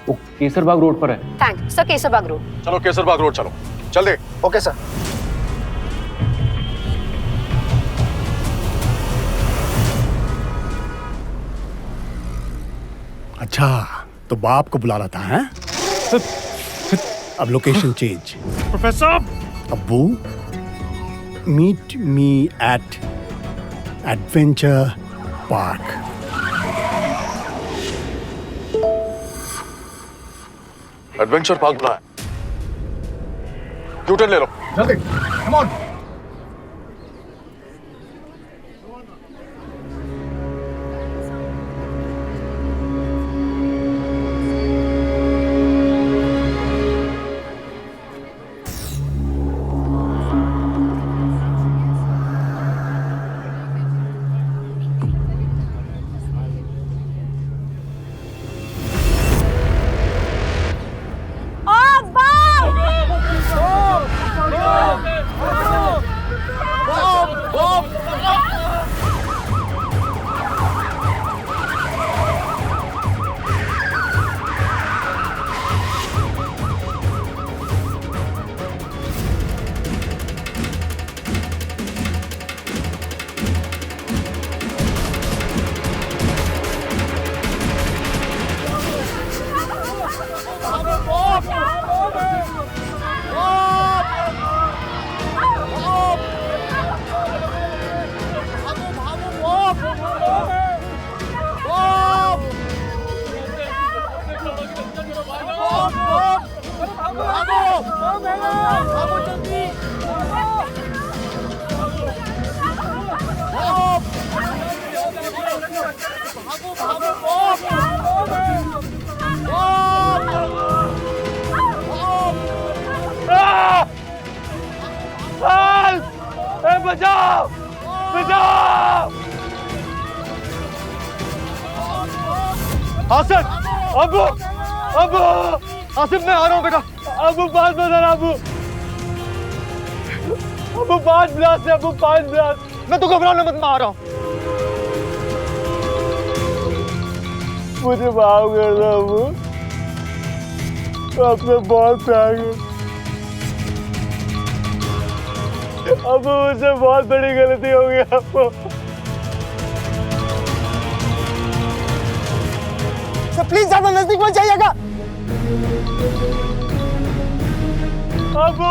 वो केसरबाग रोड पर है। Thanks sir, Kesarbagh road. चलो केसरबाग रोड चलो, चल दे। Okay sir. अच्छा, तो बाप को बुला रहा था, हैं? अब location change. Professor Abbu, meet me at adventure park. Adventure park बुलाया, यूटर्न ले लो जल्दी, कम ऑन। बचाओ बचाओ। आसिफ, अबू अबू, आसिफ मैं आ रहा हूँ बेटा। अबू 5 बदल, अबू 5 ब्लास्ट है, अबू 5 ब्लास्ट। मैं तो घबराने मत, मैं आ रहा हूँ। मुझे माफ कर दो अबू, आपने बहुत प्यार किया। अबू मुझसे बहुत बड़ी गलती हो गई आपको। सर प्लीज ज्यादा नजदीक मत जाइएगा। अबू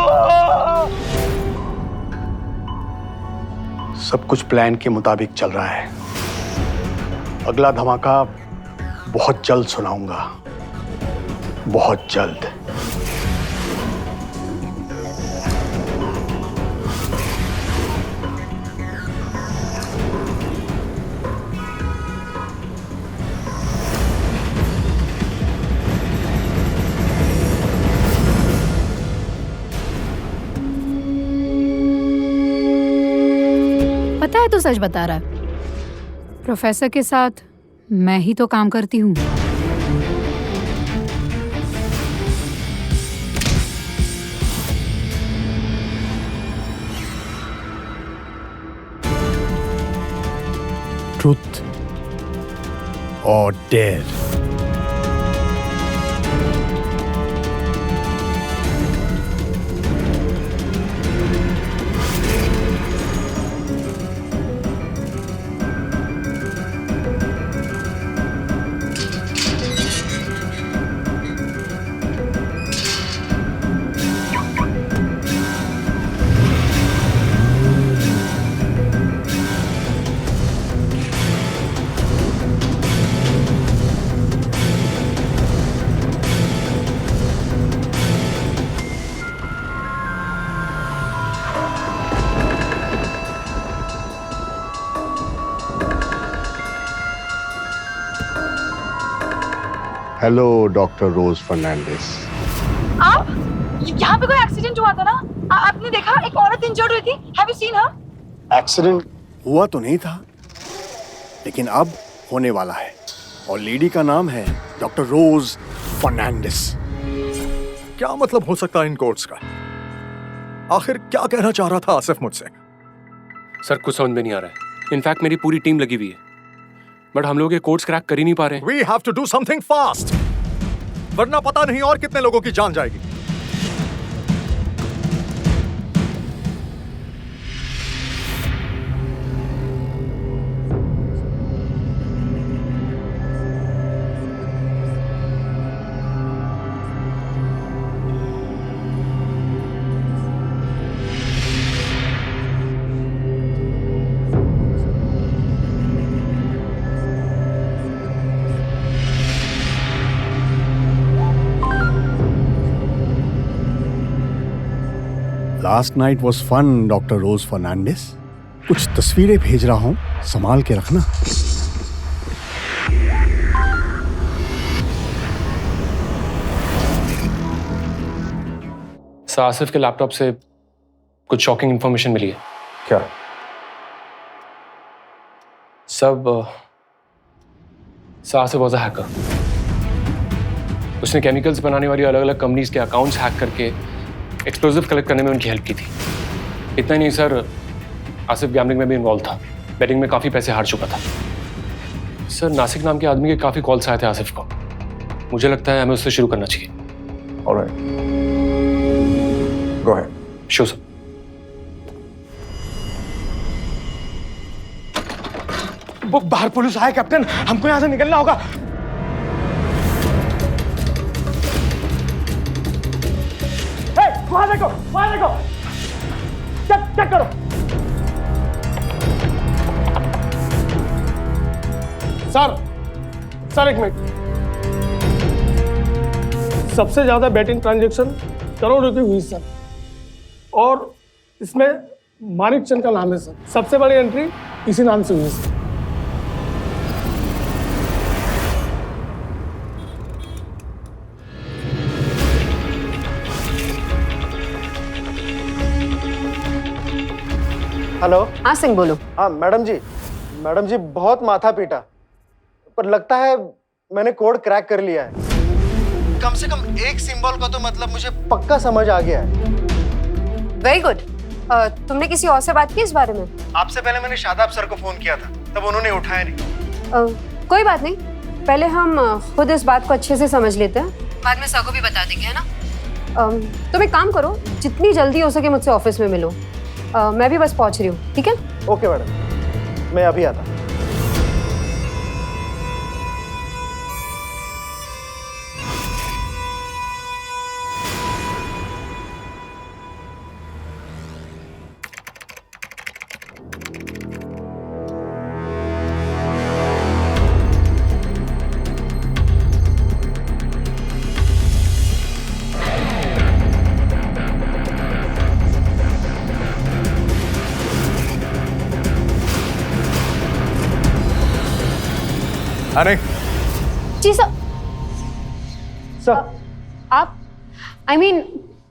सब कुछ प्लान के मुताबिक चल रहा है। अगला धमाका बहुत जल्द सुनाऊंगा, बहुत जल्द। पता है तो सच बता रहा है। प्रोफेसर के साथ मैं ही तो काम करती हूँ। ट्रुथ और dare. Hello doctor Rose Fernandes. आप यहाँ पे कोई एक्सीडेंट हुआ था ना? आपने देखा एक औरत इंजर्ड हुई थी। Have you seen her? Accident हुआ तो नहीं था, लेकिन अब होने वाला है। और लेडी का नाम है डॉक्टर रोज फर्नांडिस। क्या मतलब हो सकता है इन कोर्ट्स का? आखिर क्या कहना चाह रहा था आसिफ मुझसे? सर कुछ समझ में नहीं आ रहा है। इनफैक्ट मेरी पूरी टीम लगी हुई है। बट हम लोग ये कोड्स क्रैक कर ही नहीं पा रहे। We have to do something fast, वरना पता नहीं और कितने लोगों की जान जाएगी। Last night was fun doctor Rose Fernandes. कुछ तस्वीरें भेज रहा हूं, संभाल के रखना। सर आसिफ के लैपटॉप से कुछ शॉकिंग इंफॉर्मेशन मिली है। क्या? सब आसिफ वॉज अ हैकर। उसने केमिकल्स बनाने वाली अलग अलग कंपनीज के अकाउंट्स हैक करके एक्सप्लोजिव कलेक्ट करने में उनकी हेल्प की थी। इतना ही नहीं सर, आसिफ गैम्बलिंग में भी इन्वॉल्व था। बेटिंग में काफ़ी पैसे हार चुका था। सर नासिक नाम के आदमी के काफ़ी कॉल्स आए थे आसिफ को। मुझे लगता है हमें उससे शुरू करना चाहिए। Alright, go ahead. Sure sir. बाहर पुलिस आए कैप्टन, हमको यहाँ से निकलना होगा। वहां देखो, वहां देखो, चेक करो। सर एक मिनट। सबसे ज्यादा बेटिंग ट्रांजैक्शन करोड़ रुपए हुई सर, और इसमें मानिक चंद का नाम है सर। सबसे बड़ी एंट्री इसी नाम से हुई सर। हेलो। हाँ सिंह बोलो। हाँ मैडम जी बहुत माथा पीटा, पर लगता है मैंने कोड क्रैक कर लिया है। कम से कम एक सिंबल का तो मतलब मुझे पक्का समझ आ गया है। Very good. तुमने किसी और से बात की इस बारे में? आपसे पहले मैंने शादाब सर को फोन किया था, तब उन्होंने उठाया नहीं। कोई बात नहीं, पहले हम खुद इस बात को अच्छे से समझ लेते हैं, बाद में सर को भी बता देंगे, है ना? तुम एक काम करो, जितनी जल्दी हो सके मुझसे ऑफिस में मिलो। मैं भी बस पहुंच रही हूँ, ठीक है? ओके मैडम, मैं अभी आता। अरे जी सर। आप I mean,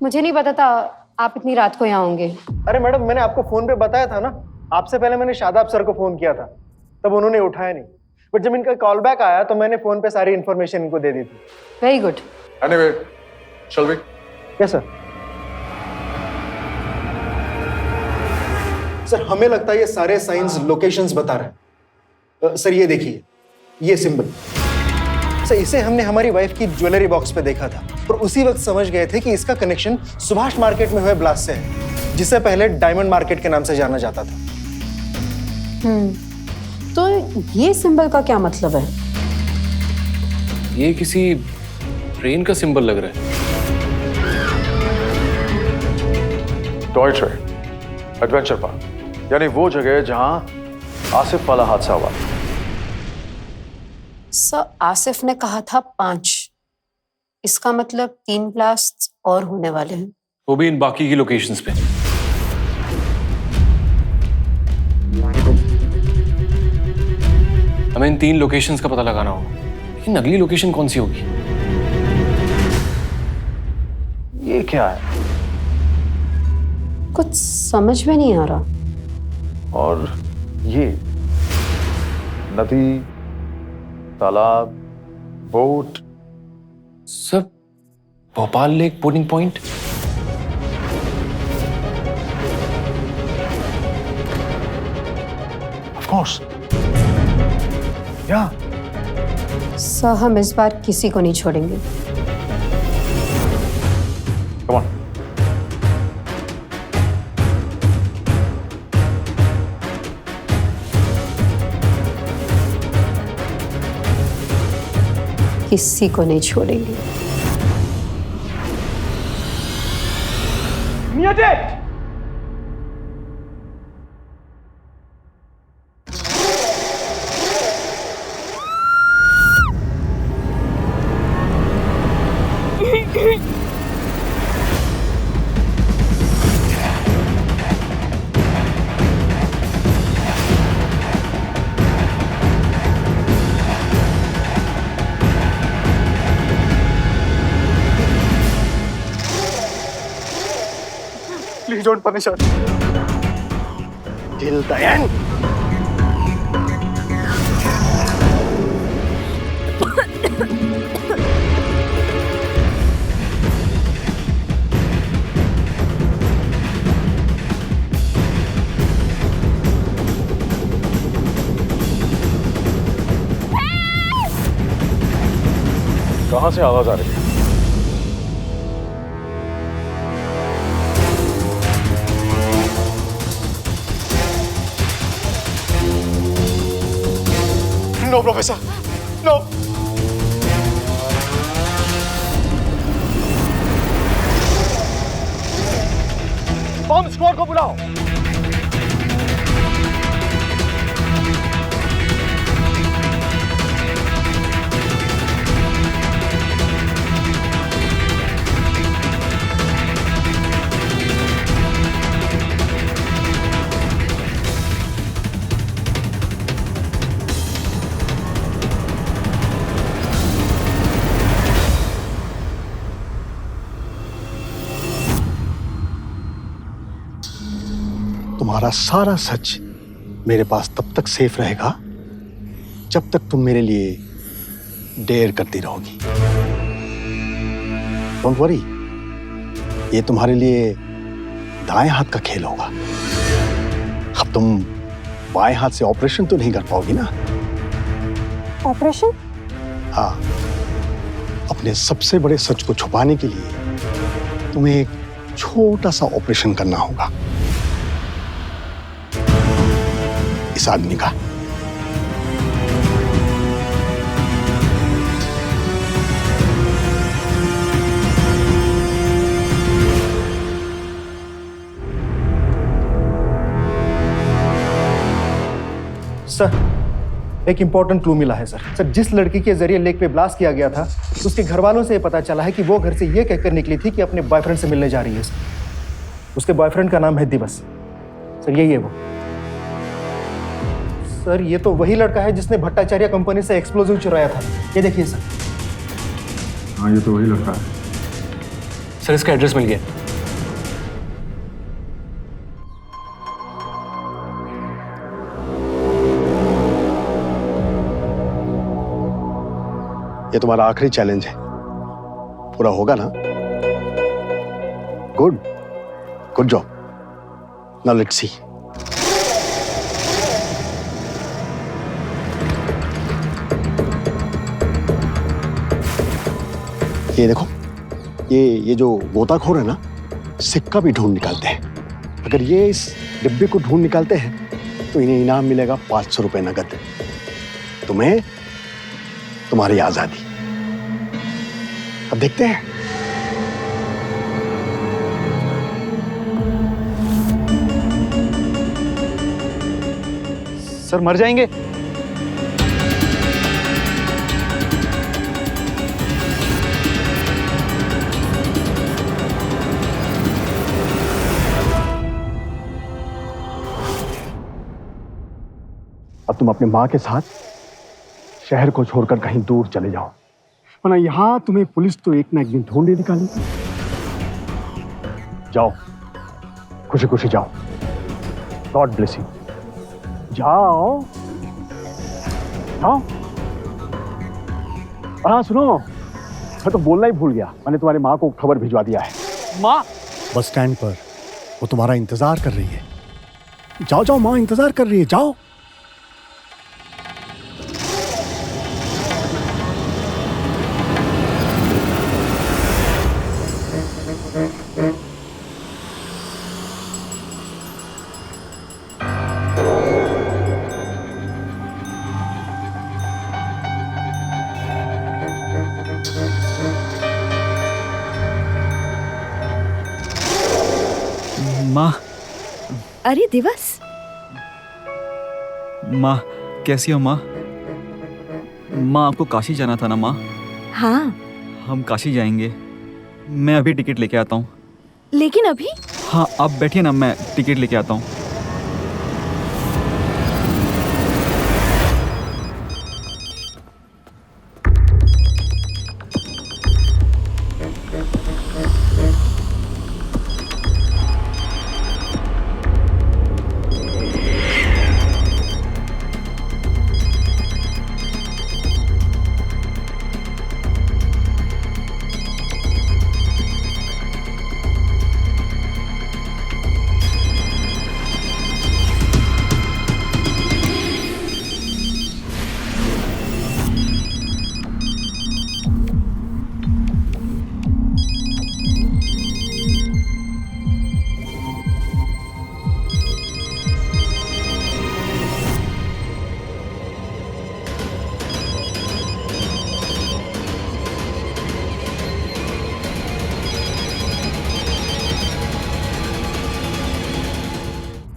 मुझे नहीं पता था आप इतनी रात को यहाँ होंगे। अरे मैडम, मैंने आपको फोन पे बताया था ना, आपसे पहले मैंने शादाब सर को फोन किया था, तब उन्होंने उठाया नहीं, बट जब इनका कॉल बैक आया तो मैंने फोन पे सारी इन्फॉर्मेशन इनको दे दी थी। Very good. Anyway, shall we? Yes sir. Sir हमें लगता है ये सारे साइंस लोकेशंस बता रहे हैं। सर ये देखिए, ये सिंबल सर, इसे हमने हमारी वाइफ की ज्वेलरी बॉक्स पे देखा था, और उसी वक्त समझ गए थे कि इसका कनेक्शन सुभाष मार्केट में हुए ब्लास्ट से है, जिसे पहले डायमंड मार्केट के नाम से जाना जाता था। तो ये सिंबल का क्या मतलब है? ये किसी ट्रेन का सिंबल लग रहा है। डॉयट्रे एडवेंचर पार्क, यानी वो जगह जहां आसिफ वाला हादसा हुआ। सर आसिफ ने कहा था 5, इसका मतलब 3 ब्लास्ट और होने वाले हैं, वो भी इन बाकी की लोकेशंस पे। हमें इन 3 लोकेशंस का पता लगाना होगा, लेकिन अगली लोकेशन कौन सी होगी? ये क्या है? कुछ समझ में नहीं आ रहा। और ये नदी, तालाब, बोट, सब Bhopal lake boarding point. Of course, जा। सर हम इस बार किसी को नहीं छोड़ेंगे। Come on. किसी को नहीं छोड़ेंगे। Please don't punish her. Till the end. कहाँ से आवाज आ रही है? No, Professor. No. Bomb squad को बुलाओ। तुम्हारा सारा सच मेरे पास तब तक सेफ रहेगा जब तक तुम मेरे लिए डेयर करती रहोगी। डोंट वरी, ये तुम्हारे लिए दाएं हाथ का खेल होगा। अब तुम बाएं हाथ से ऑपरेशन तो नहीं कर पाओगी ना? ऑपरेशन? हाँ, अपने सबसे बड़े सच को छुपाने के लिए तुम्हें एक छोटा सा ऑपरेशन करना होगा। इस आदमी का। सर, एक इंपॉर्टेंट क्लू मिला है सर। जिस लड़की के जरिए लेक पे ब्लास्ट किया गया था, उसके घर वालों से ये पता चला है कि वो घर से ये कहकर निकली थी कि अपने बॉयफ्रेंड से मिलने जा रही है। उसके बॉयफ्रेंड का नाम है दिवस। सर, यही है वो। सर, ये तो वही लड़का है जिसने भट्टाचार्य कंपनी से एक्सप्लोजिव चुराया था। ये देखिए सर। हाँ, ये तो वही लड़का है। सर, इसका एड्रेस मिल गया। ये तुम्हारा आखिरी चैलेंज है, पूरा होगा ना? Good good job. Now let's see. ये देखो, ये जो गोताखोर है ना, सिक्का भी ढूंढ निकालते हैं। अगर ये इस डिब्बे को ढूंढ निकालते हैं तो इन्हें इनाम मिलेगा 500 रुपए नगद। तुम्हें तुम्हारी आजादी। अब देखते हैं। सर, मर जाएंगे? अब तुम अपने माँ के साथ शहर को छोड़कर कहीं दूर चले जाओ, वरना यहां तुम्हें पुलिस तो एक ना एक दिन ढूंढे निकालेगी। जाओ, खुशी खुशी जाओ। God bless you. जाओ जाओ। हाँ सुनो, मैं तो बोलना ही भूल गया, मैंने तुम्हारी माँ को खबर भिजवा दिया है। माँ? बस स्टैंड पर वो तुम्हारा इंतजार कर रही है। जाओ जाओ, माँ इंतजार कर रही है, जाओ। माँ। अरे दिवस, माँ कैसी हो माँ? माँ आपको काशी जाना था ना माँ? हाँ। हम काशी जाएंगे। मैं अभी टिकट लेके आता हूँ। लेकिन अभी? हाँ आप बैठिए ना, मैं टिकट लेके आता हूँ।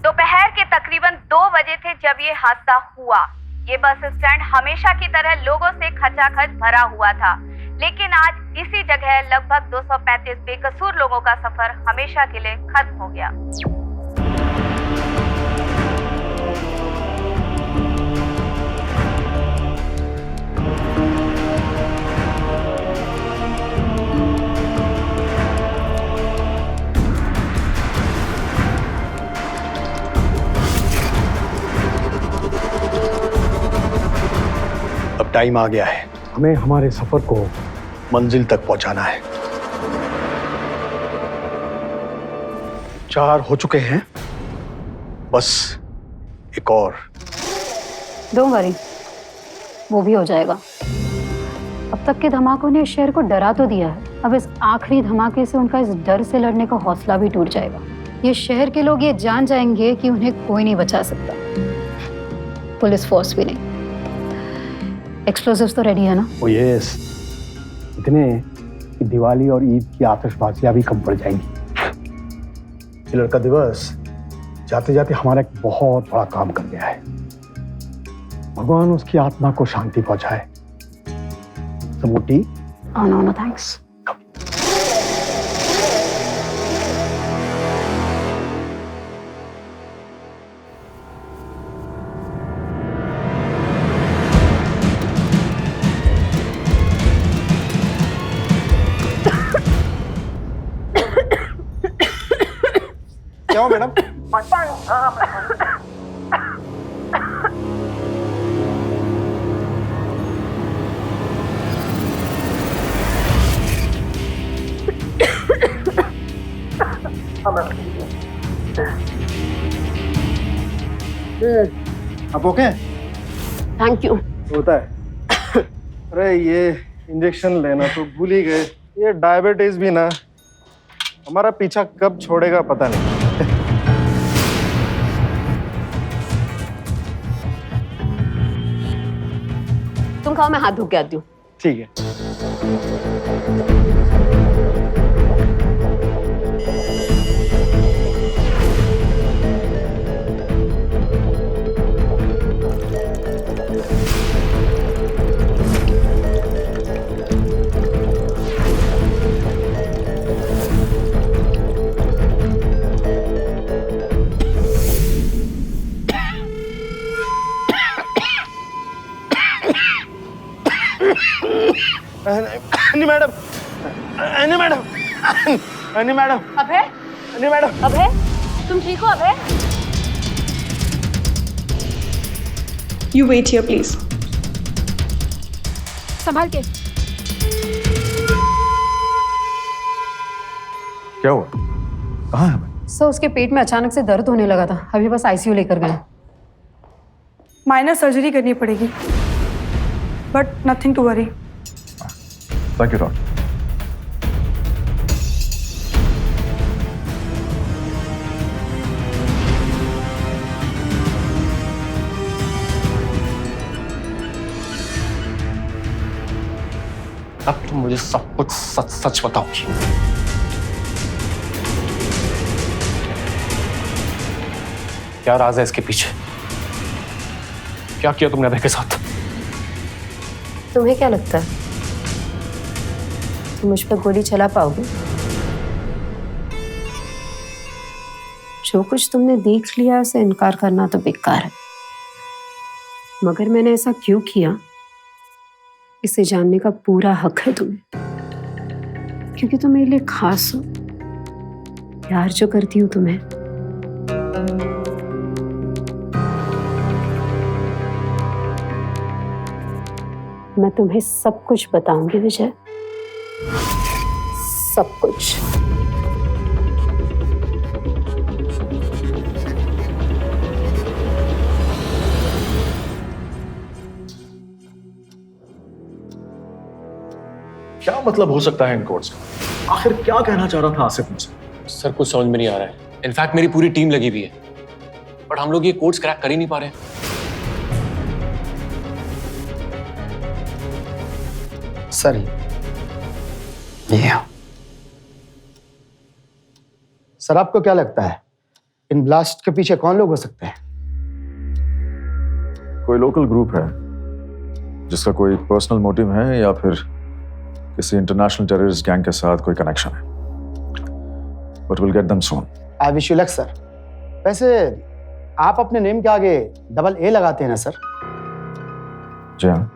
दोपहर के तकरीबन 2 बजे थे जब ये हादसा हुआ। ये बस स्टैंड हमेशा की तरह लोगों से खचाखच भरा हुआ था, लेकिन आज इसी जगह लगभग 235 बेकसूर लोगों का सफर हमेशा के लिए खत्म हो गया। अब टाइम आ गया है, हमें हमारे सफर को मंजिल तक पहुंचाना है। 4 हो चुके हैं, बस एक और। डोंट वरी, वो भी हो जाएगा। अब तक के धमाकों ने इस शहर को डरा तो दिया है, अब इस आखिरी धमाके से उनका इस डर से लड़ने का हौसला भी टूट जाएगा। ये शहर के लोग ये जान जाएंगे कि उन्हें कोई नहीं बचा सकता, पुलिस फोर्स भी नहीं। एक्सप्लोसिव्स तो रेडी है ना? ओ यस, इतने कि दिवाली और ईद की आतिशबाजियां भी कम पड़ जाएंगी। ये लड़का दिवस जाते जाते हमारा एक बहुत बड़ा काम कर गया है। भगवान उसकी आत्मा को शांति पहुंचाए। समूटी? No thanks. क्या हो मैडम? आप ओके? Thank you. होता है। अरे ये इंजेक्शन लेना तो भूल ही गए। ये डायबिटीज भी ना हमारा पीछा कब छोड़ेगा पता नहीं। तुम खाओ, मैं हाथ धो के आती हूँ। ठीक है। अन्नी मैडम, अन्नी मैडम, अन्नी मैडम, अभय, अन्नी मैडम, अभय, तुम ठीक हो अभय? You wait here, please. संभाल के। क्या हुआ? कहाँ है? सर उसके पेट में अचानक से दर्द होने लगा था, अभी बस आईसीयू लेकर गए। माइनर सर्जरी करनी पड़ेगी, but nothing to worry. Thank you, Doctor. अब तुम मुझे सब कुछ सच सच बताओगी। क्या राज है इसके पीछे? क्या किया तुमने अभय के साथ? तुम्हें क्या लगता है तुम मुझ पर गोली चला पाओगे? जो कुछ तुमने देख लिया उसे इनकार करना तो बेकार है, मगर मैंने ऐसा क्यों किया इसे जानने का पूरा हक है तुम्हें, क्योंकि तुम मेरे लिए खास हो। प्यार जो करती हूँ तुम्हें, मैं तुम्हें सब कुछ बताऊंगी विजय, सब कुछ। क्या मतलब हो सकता है इन कोड्स का? आखिर क्या कहना चाह रहा था आसिफ मुझसे? सर कुछ समझ में नहीं आ रहा है। इनफैक्ट मेरी पूरी टीम लगी हुई है, बट हम लोग ये कोड्स क्रैक कर ही नहीं पा रहे। सर ये सर, आपको क्या लगता है इन ब्लास्ट के पीछे कौन लोग हो सकते हैं? कोई लोकल ग्रुप है जिसका कोई पर्सनल मोटिव है या फिर किसी इंटरनेशनल टेररिस्ट गैंग के साथ कोई कनेक्शन है। But will get them soon. I wish you luck sir. वैसे आप अपने नेम के आगे डबल ए लगाते हैं ना सर? जी हाँ,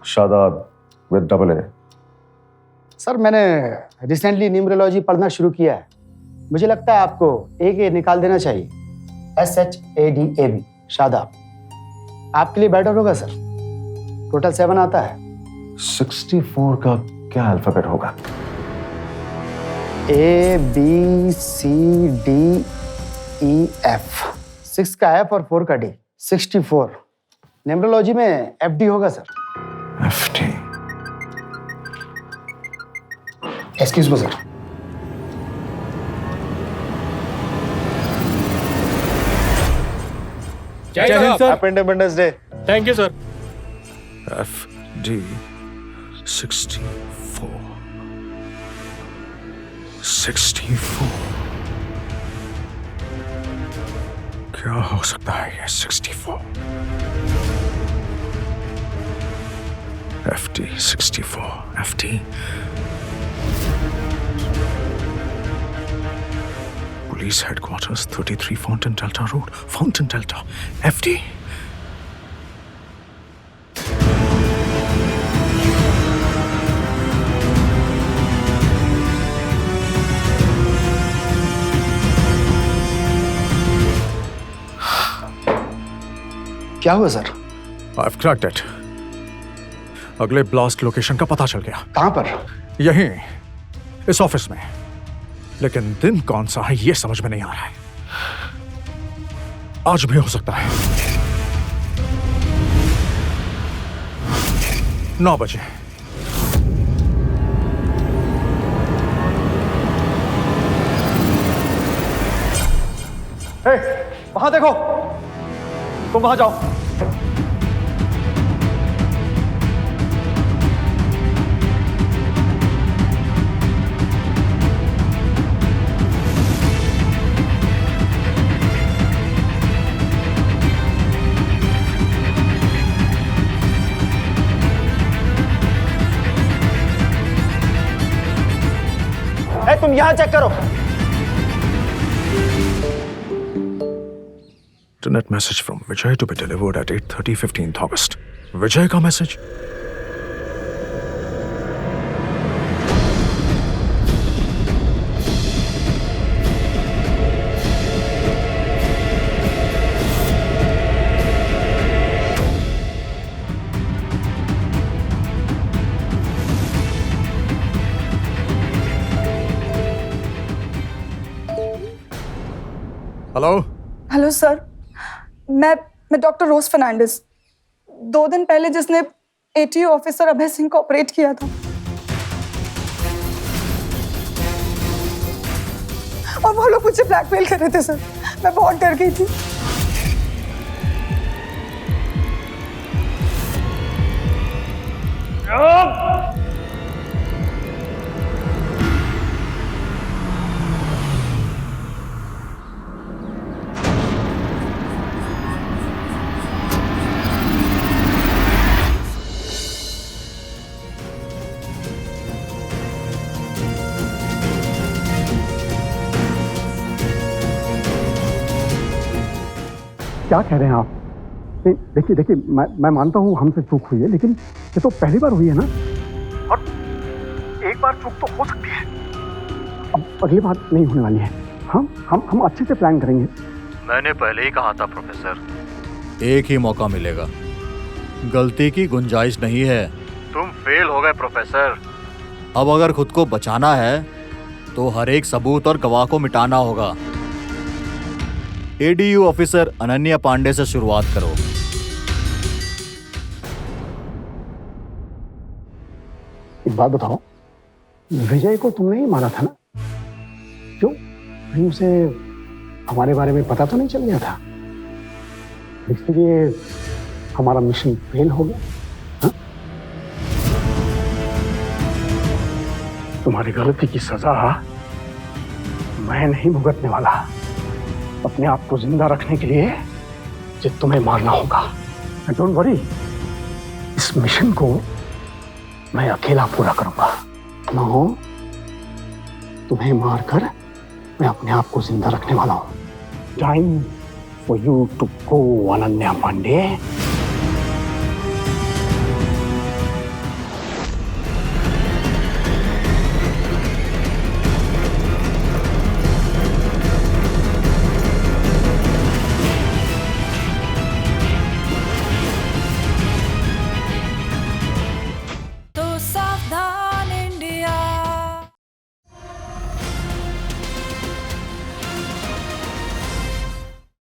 Shadab with double A. Sir मैंने रिसेंटली न्यूमरोलॉजी पढ़ना शुरू किया है, मुझे लगता है आपको ए के निकाल देना चाहिए। SHADAB, शादाब। आपके लिए बेटर होगा सर। टोटल 7 आता है। 64 का क्या अल्फाबेट होगा? ABCDEF। 6 का F और 4 का D। 64। न्यूमरोलॉजी में FD होगा sir. FD। Excuse me sir. जय हिंद sir. Happy independence day. Thank you sir. FD 64। 64 क्या हो सकता है ये 64? FD 64 FD। Police headquarters 33 Fountain Delta Road, Fountain Delta, FD। क्या हुआ सर? I've cracked it। अगले ब्लास्ट लोकेशन का पता चल गया। कहां पर? यहीं, इस ऑफिस में। लेकिन दिन कौन सा है ये समझ में नहीं आ रहा है। आज भी हो सकता है 9 बजे। वहां देखो, तुम वहां जाओ। तुम यहां चेक करो। Internet message from Vijay to be delivered at 8:30 15th August। विजय का मैसेज? हेलो। हेलो सर, मैं डॉक्टर रोज फर्नांडिस। 2 दिन पहले जिसने ATO ऑफिसर अभय सिंह को ऑपरेट किया था, और वो लोग मुझे ब्लैकमेल कर रहे थे सर। मैं बहुत डर गई थी। क्या कह रहे हैं आप? नहीं देखिए देखिए, मैं मानता हूँ हमसे चूक हुई है, लेकिन ये तो पहली बार हुई है ना, और एक बार चूक तो हो सकती है, अब अगली बार नहीं होने वाली है। हम अच्छे से प्लान करेंगे। मैंने पहले ही कहा था प्रोफेसर, एक ही मौका मिलेगा, गलती की गुंजाइश नहीं है। तुम फेल हो गए प्रोफेसर। अब अगर खुद को बचाना है तो हर एक सबूत और गवाह को मिटाना होगा। एडीयू ऑफिसर अनन्या पांडे से शुरुआत करो। एक बात बताओ, विजय को तुमने ही मारा था ना? क्यों? कहीं उसे हमारे बारे में पता तो नहीं चल गया था? इसलिए हमारा मिशन फेल हो गया। हा? तुम्हारी गलती की सजा मैं नहीं भुगतने वाला। अपने आप को जिंदा रखने के लिए जित तुम्हें मारना होगा। डोंट वरी, इस मिशन को मैं अकेला पूरा करूंगा। नो, तुम्हें मारकर मैं अपने आप को जिंदा रखने वाला हूं। Time for you to go, Ananya Pandey.